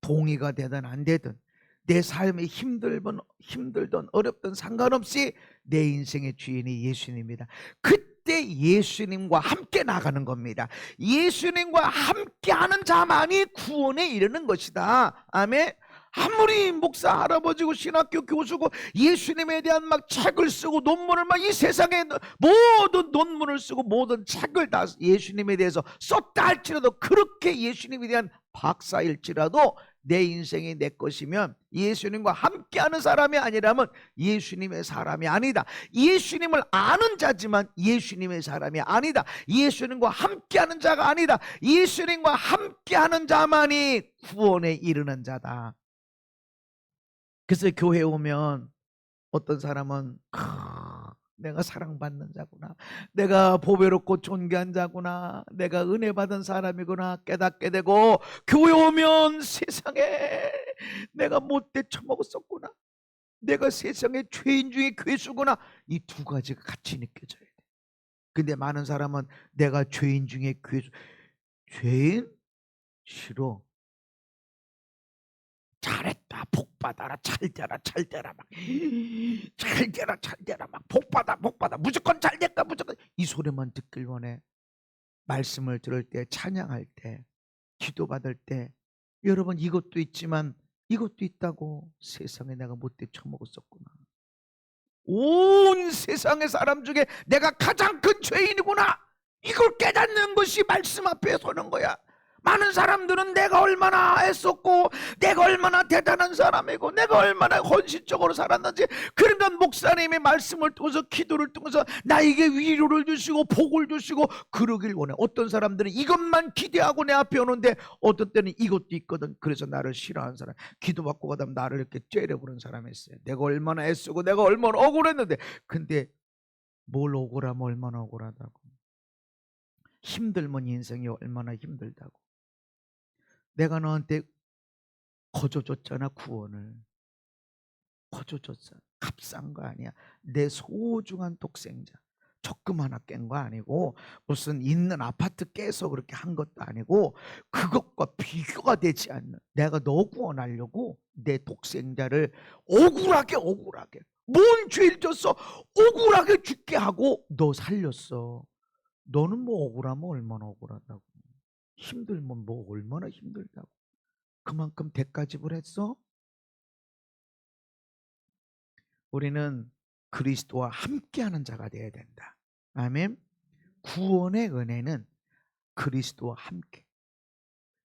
동의가 되든 안 되든, 내 삶이 힘들든 어렵든 상관없이 내 인생의 주인이 예수님이다. 그때 예수님과 함께 나가는 겁니다. 예수님과 함께하는 자만이 구원에 이르는 것이다. 아멘. 아무리 목사 할아버지고 신학교 교수고 예수님에 대한 막 책을 쓰고 논문을 막 이 세상에 모든 논문을 쓰고 모든 책을 다 예수님에 대해서 썼다 할지라도, 그렇게 예수님에 대한 박사일지라도 내 인생이 내 것이면 예수님과 함께하는 사람이 아니라면 예수님의 사람이 아니다. 예수님을 아는 자지만 예수님의 사람이 아니다. 예수님과 함께하는 자가 아니다. 예수님과 함께하는 자만이 구원에 이르는 자다. 그래서 교회에 오면 어떤 사람은 내가 사랑받는 자구나, 내가 보배롭고 존귀한 자구나, 내가 은혜 받은 사람이구나 깨닫게 되고, 교회 오면 세상에 내가 못돼 처먹었었구나, 내가 세상에 죄인 중에 괴수구나, 이 두 가지가 같이 느껴져야 돼. 근데 많은 사람은 내가 죄인 중에 괴수, 죄인? 싫어. 잘했다, 복받아라, 잘되라, 잘되라, 막 잘되라, 잘되라, 막 복받아, 무조건 잘됐다, 무조건. 이 소리만 듣길 원해. 말씀을 들을 때, 찬양할 때, 기도받을 때, 여러분 이것도 있지만 이것도 있다고. 세상에 내가 못돼 처먹었었구나, 온 세상의 사람 중에 내가 가장 큰 죄인이구나, 이걸 깨닫는 것이 말씀 앞에 서는 거야. 많은 사람들은 내가 얼마나 애썼고, 내가 얼마나 대단한 사람이고, 내가 얼마나 헌신적으로 살았는지, 그러니까 목사님의 말씀을 통해서, 기도를 통해서 나에게 위로를 주시고 복을 주시고 그러길 원해. 어떤 사람들은 이것만 기대하고 내 앞에 오는데, 어떤 때는 이것도 있거든. 그래서 나를 싫어하는 사람, 기도받고 가다면 나를 이렇게 째려보는 사람이 있어요. 내가 얼마나 애쓰고 내가 얼마나 억울했는데. 근데 뭘 억울하면 얼마나 억울하다고, 힘들면 인생이 얼마나 힘들다고. 내가 너한테 거저줬잖아, 구원을. 거저줬어. 값싼 거 아니야. 내 소중한 독생자. 적금 하나 깬 거 아니고, 무슨 있는 아파트 깨서 그렇게 한 것도 아니고, 그것과 비교가 되지 않는, 내가 너 구원하려고 내 독생자를 억울하게 뭔 죄를 졌어, 억울하게 죽게 하고 너 살렸어. 너는 뭐 억울하면 얼마나 억울하다고, 힘들면 뭐 얼마나 힘들다고. 그만큼 대가 지불했어. 우리는 그리스도와 함께하는 자가 되어야 된다. 아멘. 구원의 은혜는 그리스도와 함께.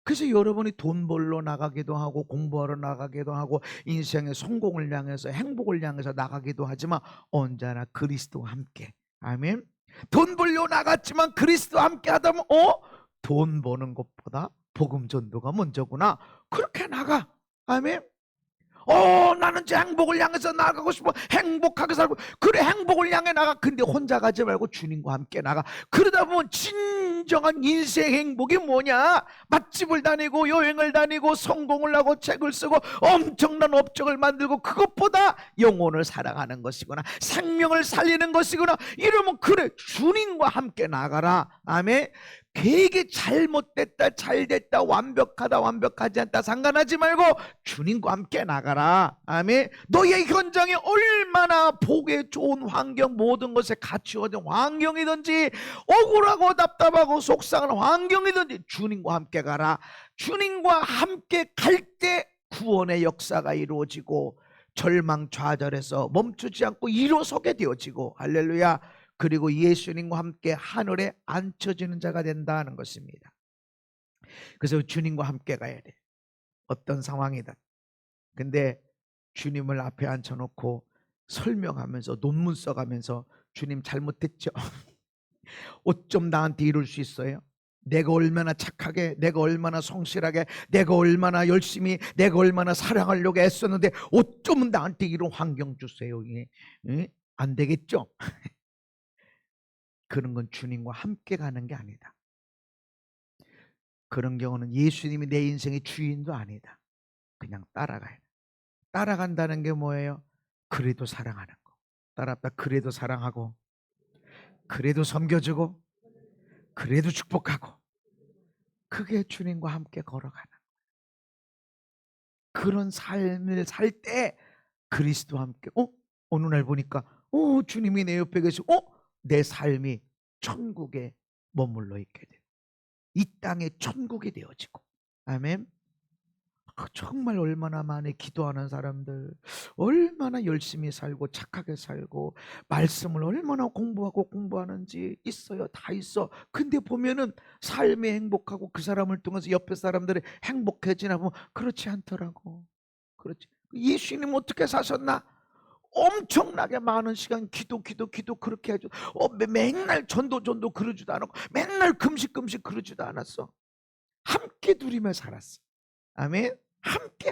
그래서 여러분이 돈 벌러 나가기도 하고, 공부하러 나가기도 하고, 인생의 성공을 향해서, 행복을 향해서 나가기도 하지만 언제나 그리스도와 함께. 아멘. 돈 벌려 나갔지만 그리스도와 함께 하다면 돈 버는 것보다 복음 전도가 먼저구나, 그렇게 나가. 아멘. 나는 저 행복을 향해서 나가고 싶어, 행복하게 살고. 그래, 행복을 향해 나가. 근데 혼자 가지 말고 주님과 함께 나가. 그러다 보면 진정한 인생 행복이 뭐냐, 맛집을 다니고 여행을 다니고 성공을 하고 책을 쓰고 엄청난 업적을 만들고, 그것보다 영혼을 사랑하는 것이구나, 생명을 살리는 것이구나. 이러면 그래, 주님과 함께 나가라. 아멘. 계획이 잘못됐다, 잘됐다, 완벽하다, 완벽하지 않다 상관하지 말고 주님과 함께 나가라. 아멘. 너의 현장이 얼마나 복에 좋은 환경, 모든 것에 갖추어진 환경이든지, 억울하고 답답하고 속상한 환경이든지 주님과 함께 가라. 주님과 함께 갈 때 구원의 역사가 이루어지고, 절망 좌절에서 멈추지 않고 일어서게 되어지고, 할렐루야. 그리고 예수님과 함께 하늘에 앉혀지는 자가 된다는 것입니다. 그래서 주님과 함께 가야 돼, 어떤 상황이든. 근데 주님을 앞에 앉혀놓고 설명하면서, 논문 써가면서 주님 잘못했죠, 어쩜 나한테 이럴 수 있어요, 내가 얼마나 착하게, 내가 얼마나 성실하게, 내가 얼마나 열심히, 내가 얼마나 사랑하려고 애썼는데 어쩜 나한테 이런 환경 주세요. 안 되겠죠. 그런 건 주님과 함께 가는 게 아니다. 그런 경우는 예수님이 내 인생의 주인도 아니다. 그냥 따라가야 돼. 따라간다는 게 뭐예요? 그래도 사랑하는 거. 따라다 그래도 사랑하고, 그래도 섬겨주고 그래도 축복하고, 그게 주님과 함께 걸어가는 그런 삶을 살 때 그리스도와 함께 어느 날 보니까 주님이 내 옆에 계시고 내 삶이 천국에 머물러 있게 돼요. 이 땅의 천국이 되어지고. 아멘. 정말 얼마나 많이 기도하는 사람들, 얼마나 열심히 살고 착하게 살고 말씀을 얼마나 공부하는지 있어요. 다 있어. 근데 보면은 삶이 행복하고 그 사람을 통해서 옆에 사람들이 행복해지나 보면 그렇지 않더라고. 그렇지. 예수님 어떻게 사셨나? 엄청나게 많은 시간 기도 그렇게 해줘. 맨날 전도 그러지도 않았고, 맨날 금식 그러지도 않았어. 함께 누리며 살았어. 아멘. 함께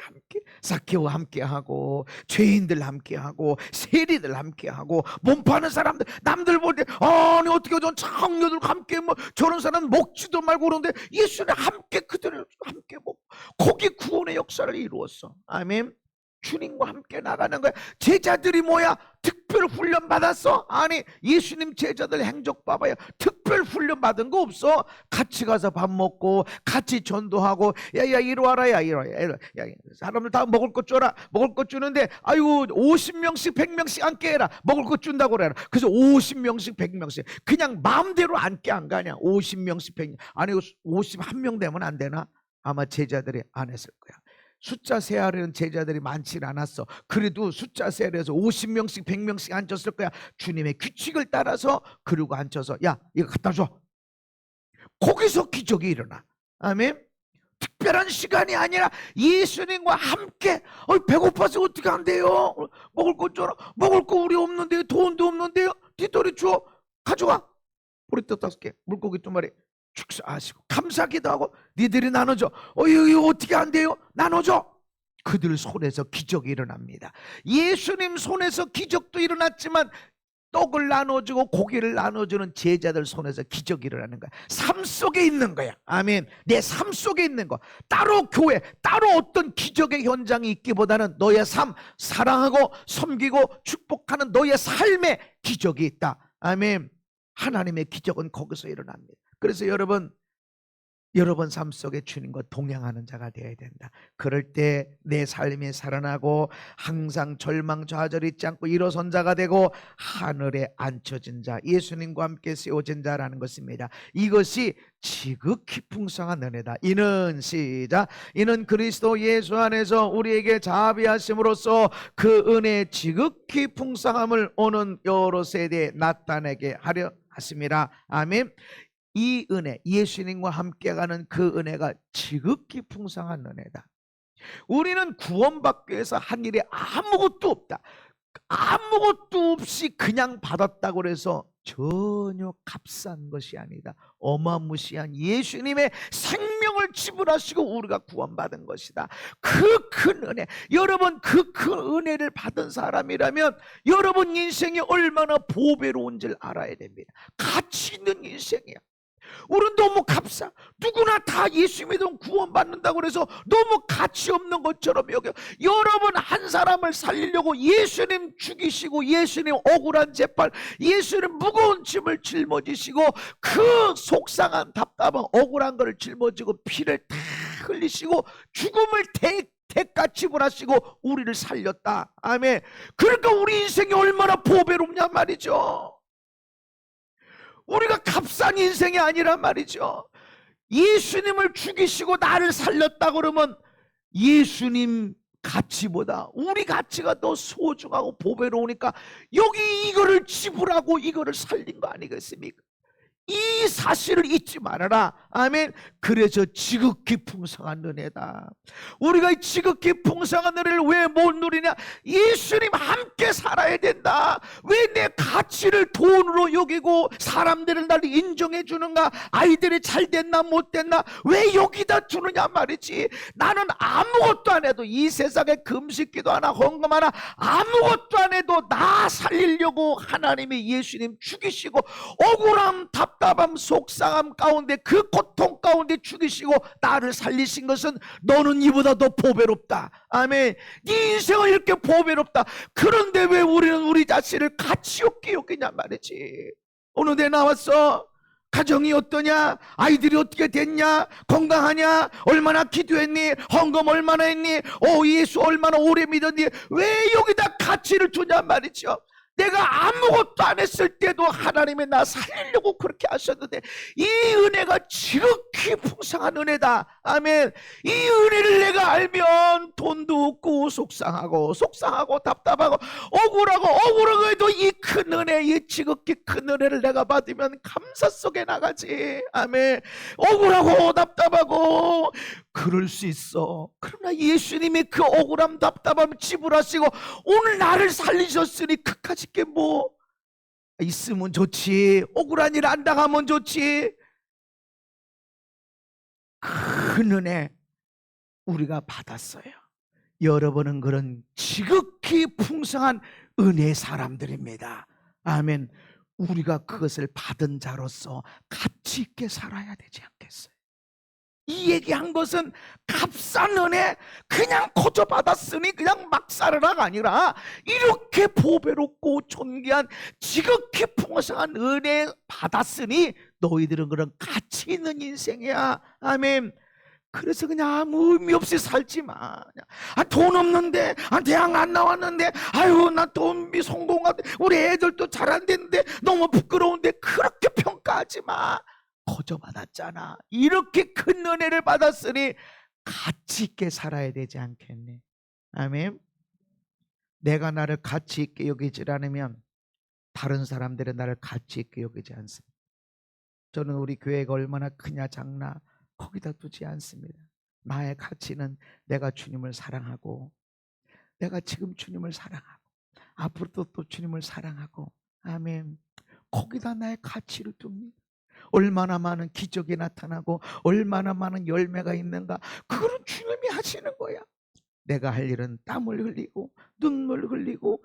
삭개와 함께하고, 죄인들 함께하고, 세리들 함께하고, 몸파는 사람들, 남들 볼 때 아니 어떻게 저런 창녀들 함께 저런 사람 먹지도 말고 그러는데 예수는 함께 그들을 함께 먹고 거기 구원의 역사를 이루었어. 아멘. 주님과 함께 나가는 거야. 제자들이 뭐야? 특별 훈련 받았어? 아니, 예수님 제자들 행적 봐봐요. 특별 훈련 받은 거 없어. 같이 가서 밥 먹고 같이 전도하고, 야야 이리 와라, 야 사람들 다 먹을 것 줘라. 먹을 것 주는데 아이고 50명씩 100명씩 앉게 해라. 먹을 것 준다고 그래라. 그래서 50명씩 100명씩 그냥 마음대로 앉게 안 가냐. 50명씩 100명 아니 51명 되면 안 되나? 아마 제자들이 안 했을 거야. 숫자 세하려는 제자들이 많진 않았어. 그래도 숫자 세하려 해서 50명씩 100명씩 앉았을 거야. 주님의 규칙을 따라서. 그리고 앉혀서 야 이거 갖다 줘. 거기서 기적이 일어나. 아멘. 특별한 시간이 아니라 예수님과 함께. 배고파서 어떻게 안 돼요? 먹을 거 줘라. 먹을 거 우리 없는데요. 돈도 없는데요. 뒷돌이 줘. 가져와. 보리떡 5개, 물고기 2마리 축사하시고 감사기도 하고 니들이 나눠줘. 이거 어떻게 안 돼요? 나눠줘. 그들 손에서 기적이 일어납니다. 예수님 손에서 기적도 일어났지만 떡을 나눠주고 고기를 나눠주는 제자들 손에서 기적이 일어나는 거야. 삶 속에 있는 거야. 아멘. 내 삶 속에 있는 거. 따로 교회, 따로 어떤 기적의 현장이 있기보다는 너의 삶, 사랑하고 섬기고 축복하는 너의 삶에 기적이 있다. 아멘. 하나님의 기적은 거기서 일어납니다. 그래서 여러분 삶 속에 주님과 동행하는 자가 되어야 된다. 그럴 때 내 삶이 살아나고 항상 절망 좌절 있지 않고 일어선 자가 되고 하늘에 앉혀진 자, 예수님과 함께 세워진 자라는 것입니다. 이것이 지극히 풍성한 은혜다. 이는 시작. 이는 그리스도 예수 안에서 우리에게 자비하심으로써 그 은혜의 지극히 풍성함을 오는 여러 세대에 나타내게 하려 하심이라. 아멘. 이 은혜, 예수님과 함께 가는 그 은혜가 지극히 풍성한 은혜다. 우리는 구원받기 위해서 한 일이 아무것도 없다. 아무것도 없이 그냥 받았다고 해서 전혀 값싼 것이 아니다. 어마무시한 예수님의 생명을 지불하시고 우리가 구원받은 것이다. 그 큰 은혜, 여러분 그 큰 은혜를 받은 사람이라면 여러분 인생이 얼마나 보배로운 줄 알아야 됩니다. 가치 있는 인생이야. 우리는 너무 값싸. 누구나 다 예수 믿으면 구원받는다고 해서 너무 가치 없는 것처럼 여겨. 여러분 한 사람을 살리려고 예수님 죽이시고 예수님 억울한 재판, 예수님 무거운 짐을 짊어지시고 그 속상한 답답한 억울한 것을 짊어지고 피를 다 흘리시고 죽음을 대가 지불하시고 우리를 살렸다. 아멘. 그러니까 우리 인생이 얼마나 보배롭냐 말이죠. 우리가 값싼 인생이 아니란 말이죠. 예수님을 죽이시고 나를 살렸다 그러면 예수님 가치보다 우리 가치가 더 소중하고 보배로우니까 여기 이거를 지불하고 이거를 살린 거 아니겠습니까? 이 사실을 잊지 말아라. 아멘. 그래서 지극히 풍성한 은혜다. 우리가 이 지극히 풍성한 은혜를 왜 못 누리냐? 예수님 함께 살아야 된다. 왜 내 가치를 돈으로 여기고 사람들은 나를 인정해 주는가? 아이들이 잘 됐나 못 됐나? 왜 여기다 두느냐 말이지. 나는 아무것도 안 해도 이 세상에 금식기도 하나 헌금 하나 아무것도 안 해도 나 살리려고 하나님이 예수님 죽이시고 억울함 답답함 속상함 가운데 그 고통 가운데 죽이시고 나를 살리신 것은 너는 이보다 더 보배롭다. 아멘. 네 인생은 이렇게 보배롭다. 그런데 왜 우리는 우리 자신을 가치 없게 여기냐 말이지. 어느 데 나왔어? 가정이 어떠냐? 아이들이 어떻게 됐냐? 건강하냐? 얼마나 기도했니? 헌금 얼마나 했니? 예수 얼마나 오래 믿었니? 왜 여기다 가치를 두냐 말이죠. 내가 아무것도 안 했을 때도 하나님이 나 살리려고 그렇게 하셨는데, 이 은혜가 지극히 풍성한 은혜다. 아멘. 이 은혜를 내가 알면 돈도 없고 속상하고 답답하고 억울하고 해도 이 큰 은혜, 이 지극히 큰 은혜를 내가 받으면 감사 속에 나가지. 아멘. 억울하고 답답하고 그럴 수 있어. 그러나 예수님이 그 억울함 답답함 지불하시고 오늘 나를 살리셨으니 그까짓 게 뭐 있으면 좋지. 억울한 일 안 당하면 좋지. 큰 은혜 우리가 받았어요. 여러분은 그런 지극히 풍성한 은혜의 사람들입니다. 아멘. 우리가 그것을 받은 자로서 가치 있게 살아야 되지 않겠어요? 이 얘기한 것은 값싼 은혜, 그냥 거저 받았으니 그냥 막 살아라가 아니라 이렇게 보배롭고 존귀한 지극히 풍성한 은혜 받았으니 너희들은 그런 가치 있는 인생이야. 아멘. 그래서 그냥 아무 의미 없이 살지 마. 돈 없는데, 대학 안 나왔는데, 아유 나 돈 성공하는데, 우리 애들도 잘 안 됐는데 너무 부끄러운데, 그렇게 평가하지 마. 거저 받았잖아. 이렇게 큰 은혜를 받았으니 가치 있게 살아야 되지 않겠니? 아멘. 내가 나를 가치 있게 여기지 않으면 다른 사람들은 나를 가치 있게 여기지 않습니다. 저는 우리 교회가 얼마나 크냐 작나 거기다 두지 않습니다. 나의 가치는 내가 주님을 사랑하고, 내가 지금 주님을 사랑하고 앞으로도 또 주님을 사랑하고, 아멘, 거기다 나의 가치를 둡니다. 얼마나 많은 기적이 나타나고 얼마나 많은 열매가 있는가, 그거는 주님이 하시는 거야. 내가 할 일은 땀을 흘리고 눈물 흘리고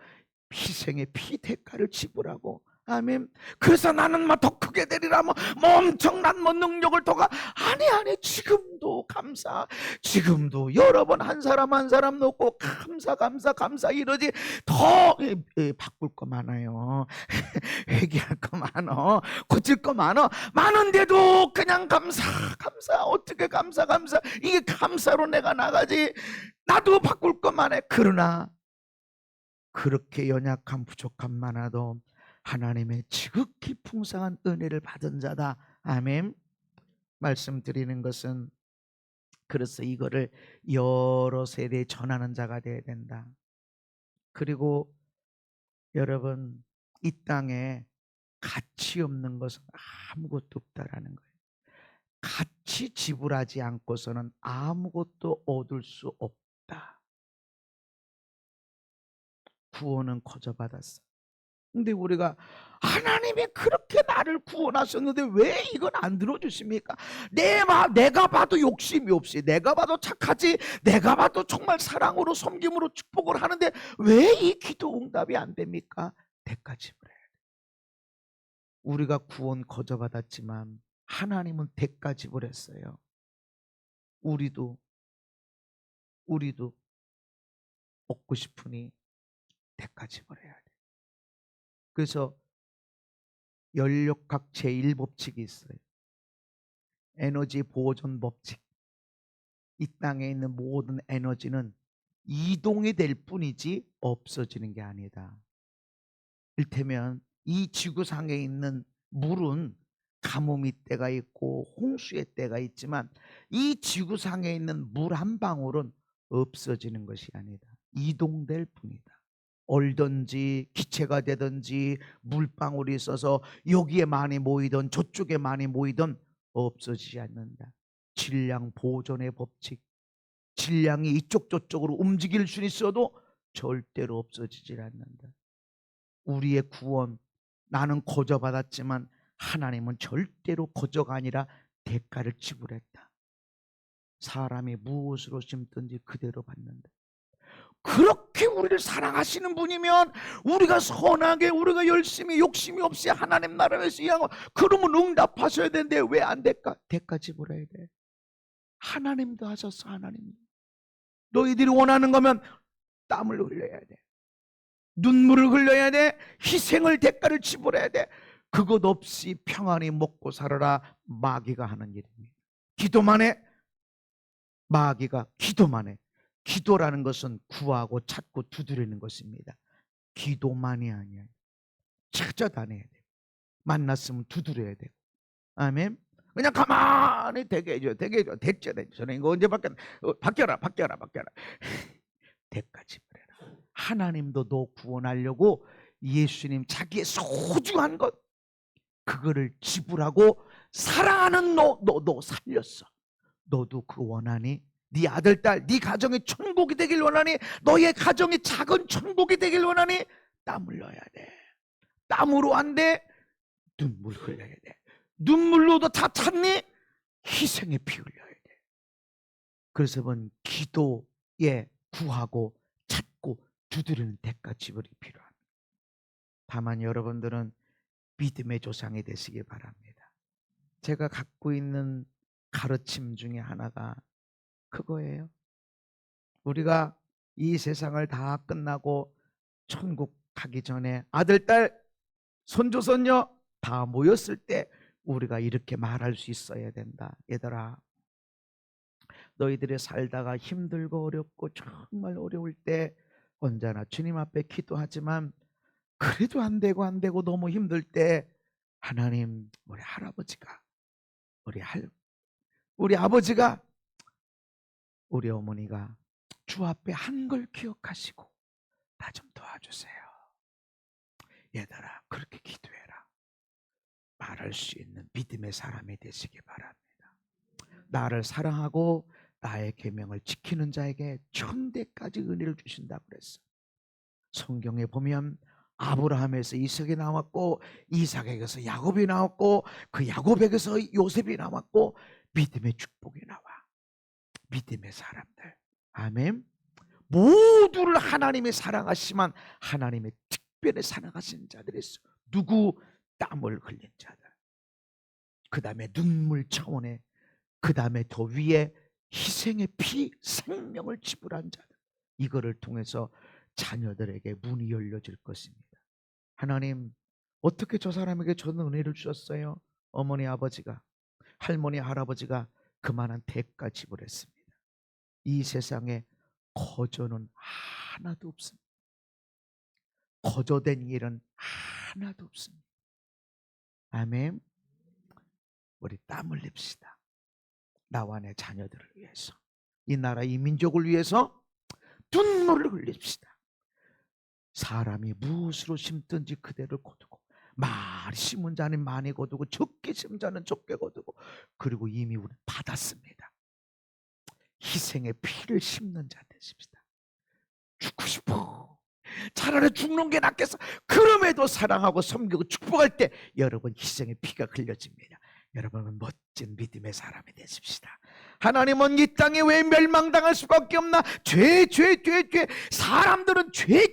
희생의 피 대가를 지불하고, 아멘. 그래서 나는 막 더 크게 되리라 뭐 엄청난 능력을 더가 아니 지금도 감사, 지금도 여러 번 한 사람 한 사람 놓고 감사 이러지. 더 바꿀 거 많아요. 회개할 거 많어, 고칠 거 많은데도 그냥 감사 어떻게 감사 이게 감사로 내가 나가지. 나도 바꿀 거 많아. 그러나 그렇게 연약한 부족함 많아도 하나님의 지극히 풍성한 은혜를 받은 자다. 아멘. 말씀드리는 것은, 그래서 이거를 여러 세대에 전하는 자가 되어야 된다. 그리고 여러분, 이 땅에 가치 없는 것은 아무것도 없다라는 거예요. 가치 지불하지 않고서는 아무것도 얻을 수 없다. 구원은 거저 받았어. 근데 우리가 하나님이 그렇게 나를 구원하셨는데 왜 이건 안 들어주십니까? 내가 봐도 욕심이 없이, 내가 봐도 착하지, 내가 봐도 정말 사랑으로 섬김으로 축복을 하는데 왜 이 기도 응답이 안 됩니까? 대가 지불해야 돼. 우리가 구원 거저 받았지만 하나님은 대가 지불했어요. 우리도 얻고 싶으니 대가 지불해야 돼. 그래서 연력학 제1법칙이 있어요. 에너지 보존 법칙. 이 땅에 있는 모든 에너지는 이동이 될 뿐이지 없어지는 게 아니다. 이를테면 이 지구상에 있는 물은 가뭄이 때가 있고 홍수의 때가 있지만 이 지구상에 있는 물 한 방울은 없어지는 것이 아니다. 이동될 뿐이다. 얼든지 기체가 되든지 물방울이 있어서 여기에 많이 모이든 저쪽에 많이 모이든 없어지지 않는다. 질량 보존의 법칙. 질량이 이쪽 저쪽으로 움직일 수 있어도 절대로 없어지질 않는다. 우리의 구원, 나는 거저 받았지만 하나님은 절대로 거저가 아니라 대가를 지불했다. 사람이 무엇으로 심든지 그대로 받는다. 그렇게 우리를 사랑하시는 분이면 우리가 선하게, 우리가 열심히 욕심이 없이 하나님 나라를 위해서 일하고, 그러면 응답하셔야 되는데 왜 안 될까? 대가 지불해야 돼. 하나님도 하셨어. 하나님도. 너희들이 원하는 거면 땀을 흘려야 돼, 눈물을 흘려야 돼, 희생을 대가를 지불해야 돼. 그것 없이 평안히 먹고 살아라. 마귀가 하는 일입니다. 기도만 해. 마귀가 기도만 해. 기도라는 것은 구하고 찾고 두드리는 것입니다. 기도만이 아니야. 찾아다녀야 돼. 만났으면 두드려야 돼. 아멘. 그냥 가만히 되게 해줘. 되게 해줘. 됐죠. 저는 이거 언제 바뀌어라. 대까지 버려라. 하나님도 너 구원하려고 예수님 자기의 소중한 것 그거를 지불하고 사랑하는 너 살렸어. 너도 그 원하니? 네 아들, 딸, 네 가정이 천국이 되길 원하니? 너의 가정이 작은 천국이 되길 원하니? 땀 흘려야 돼. 땀으로 안 돼. 눈물 흘려야 돼. 눈물로도 다 찼니? 희생의 피 흘려야 돼. 그래서 기도에 구하고 찾고 두드리는 대가 지불이 필요합니다. 다만 여러분들은 믿음의 조상이 되시기 바랍니다. 제가 갖고 있는 가르침 중에 하나가 그거예요. 우리가 이 세상을 다 끝나고 천국 가기 전에 아들, 딸, 손주, 손녀 다 모였을 때 우리가 이렇게 말할 수 있어야 된다. 얘들아, 너희들이 살다가 힘들고 어렵고 정말 어려울 때 언제나 주님 앞에 기도하지만 그래도 안 되고 너무 힘들 때 하나님, 우리 할아버지가, 우리 아버지가, 우리 어머니가 주 앞에 한 걸 기억하시고 나 좀 도와주세요. 얘들아, 그렇게 기도해라. 말할 수 있는 믿음의 사람이 되시기 바랍니다. 나를 사랑하고 나의 계명을 지키는 자에게 천대까지 은혜를 주신다고 그랬어. 성경에 보면 아브라함에서 이삭이 나왔고 이삭에게서 야곱이 나왔고 그 야곱에게서 요셉이 나왔고 믿음의 축복이 나와. 믿음의 사람들. 아멘. 모두를 하나님이 사랑하시지만 하나님의 특별히 사랑하신 자들이 있어. 누구? 땀을 흘린 자들. 그 다음에 눈물 차원에, 그 다음에 더 위에 희생의 피, 생명을 지불한 자들. 이거를 통해서 자녀들에게 문이 열려질 것입니다. 하나님, 어떻게 저 사람에게 저는 은혜를 주셨어요? 어머니, 아버지가, 할머니, 할아버지가 그만한 대가 지불했습니다. 이 세상에 거저는 하나도 없습니다. 거저된 일은 하나도 없습니다. 아멘. 우리 땀 흘립시다. 나와 내 자녀들을 위해서, 이 나라, 이 민족을 위해서 눈물을 흘립시다. 사람이 무엇으로 심든지 그대를 거두고, 많이 심은 자는 많이 거두고 적게 심은 자는 적게 거두고, 그리고 이미 우리 받았습니다. 희생의 피를 심는 자 되십시다. 죽고 싶어. 차라리 죽는 게 낫겠어. 그럼에도 사랑하고 섬기고 축복할 때 여러분 희생의 피가 흘려집니다. 여러분은 멋진 믿음의 사람이 되십시다. 하나님은 이 땅에 왜 멸망당할 수밖에 없나? 죄. 사람들은 죄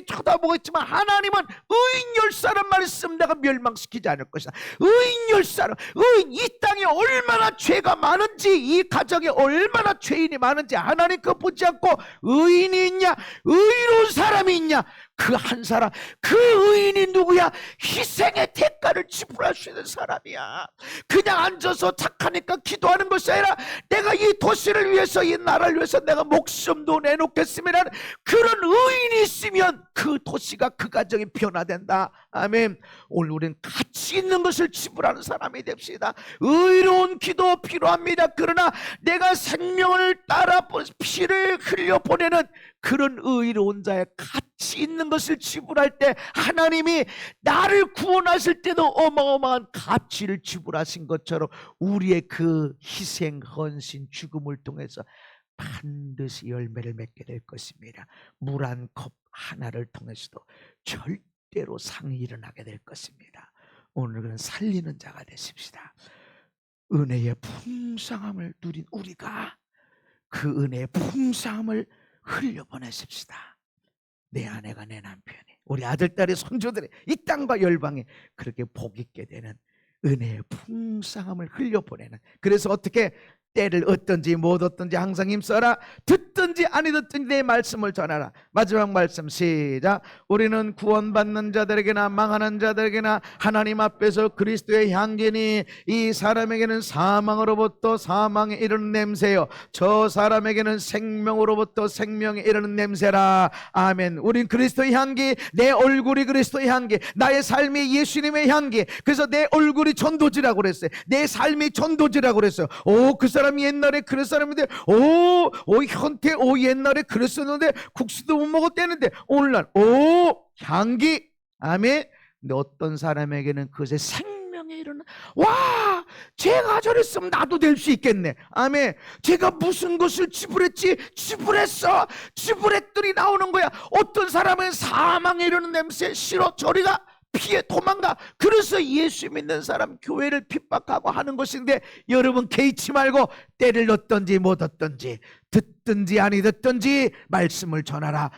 쳐다보고 있지만 하나님은 의인 열 사람 말씀 내가 멸망시키지 않을 것이다. 의인 열 사람, 의인, 이 땅에 얼마나 죄가 많은지, 이 가정에 얼마나 죄인이 많은지 하나님 그거 보지 않고 의인이 있냐, 의로운 사람이 있냐, 그 한 사람, 그 의인이 누구야? 희생의 대가를 지불할 수 있는 사람이야. 그냥 앉아서 착하니까 기도하는 것이 아니라 내가 이 도시를 위해서, 이 나라를 위해서 내가 목숨도 내놓겠습니다. 그런 의인이 있으면 그 도시가, 그 가정이 변화된다. 아멘. 오늘 우리는 가치 있는 것을 지불하는 사람이 됩시다. 의로운 기도 필요합니다. 그러나 내가 생명을 따라 피를 흘려보내는 그런 의로운 자의 가치 있는 것을 지불할 때 하나님이 나를 구원하실 때도 어마어마한 가치를 지불하신 것처럼 우리의 그 희생, 헌신, 죽음을 통해서 반드시 열매를 맺게 될 것입니다. 물 한 컵 하나를 통해서도 절대로 상이 일어나게 될 것입니다. 오늘은 살리는 자가 되십시다. 은혜의 풍성함을 누린 우리가 그 은혜의 풍성함을 흘려보내십시다. 내 아내가, 내 남편이, 우리 아들딸이, 손주들이 이 땅과 열방에 그렇게 복 있게 되는 은혜의 풍성함을 흘려보내는, 그래서 어떻게 때를 얻든지 못 얻든지 항상 힘써라. 듣든지 아니 듣든지 내 말씀을 전하라. 마지막 말씀 시작. 우리는 구원받는 자들에게나 망하는 자들에게나 하나님 앞에서 그리스도의 향기니 이 사람에게는 사망으로부터 사망에 이르는 냄새요 저 사람에게는 생명으로부터 생명에 이르는 냄새라. 아멘. 우린 그리스도의 향기, 내 얼굴이 그리스도의 향기, 나의 삶이 예수님의 향기. 그래서 내 얼굴이 전도지라고 그랬어요. 내 삶이 전도지라고 그랬어요. 그 사람이 옛날에 그런 사람인데 현태 옛날에 그랬었는데 국수도 못 먹었대는데 오늘날 향기. 아멘. 근데 어떤 사람에게는 그것의 생명에 이르는 와 제가 저랬으면 나도 될 수 있겠네. 아멘. 제가 무슨 것을 지불했지? 지불했어. 지불했더니 나오는 거야. 어떤 사람은 사망에 이르는 냄새 싫어 저리가 피해 도망가. 그래서 예수 믿는 사람 교회를 핍박하고 하는 것인데 여러분 개의치 말고 때를 얻든지 못 얻든지 듣든지 아니 듣든지 말씀을 전하라.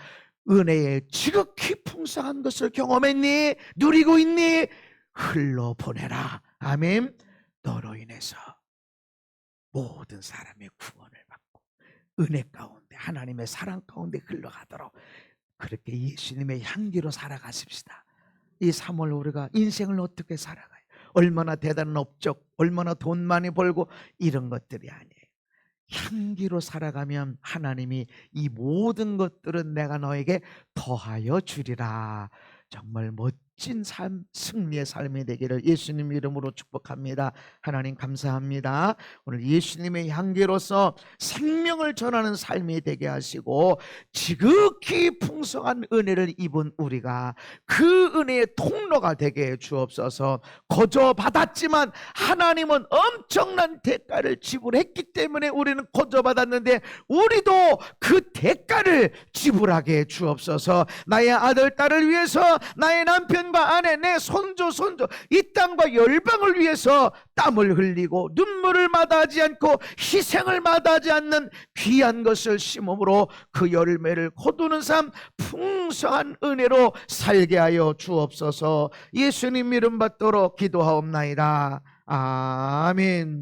은혜의 지극히 풍성한 것을 경험했니? 누리고 있니? 흘러보내라. 아멘. 너로 인해서 모든 사람의 구원을 받고 은혜 가운데 하나님의 사랑 가운데 흘러가도록 그렇게 예수님의 향기로 살아가십시다. 이 3월 우리가 인생을 어떻게 살아가요? 얼마나 대단한 업적, 얼마나 돈 많이 벌고 이런 것들이 아니에요. 향기로 살아가면 하나님이 이 모든 것들은 내가 너에게 더하여 주리라. 정말 멋진 삶, 승리의 삶이 되기를 예수님 이름으로 축복합니다. 하나님 감사합니다. 오늘 예수님의 향기로서 생명을 전하는 삶이 되게 하시고 지극히 풍성한 은혜를 입은 우리가 그 은혜의 통로가 되게 해 주옵소서. 거저 받았지만 하나님은 엄청난 대가를 지불했기 때문에 우리는 거저 받았는데 우리도 그 대가를 지불하게 해 주옵소서. 나의 아들 딸을 위해서 나의 남편과 아내 내 손주 이 땅과 열방을 위해서 땀을 흘리고 눈물을 마다하지 않고 희생을 마다하지 않는 귀한 것을 심음으로 그 열매를 거두는 삶 풍성한 은혜로 살게 하여 주옵소서. 예수님 이름 받도록 기도하옵나이다. 아멘.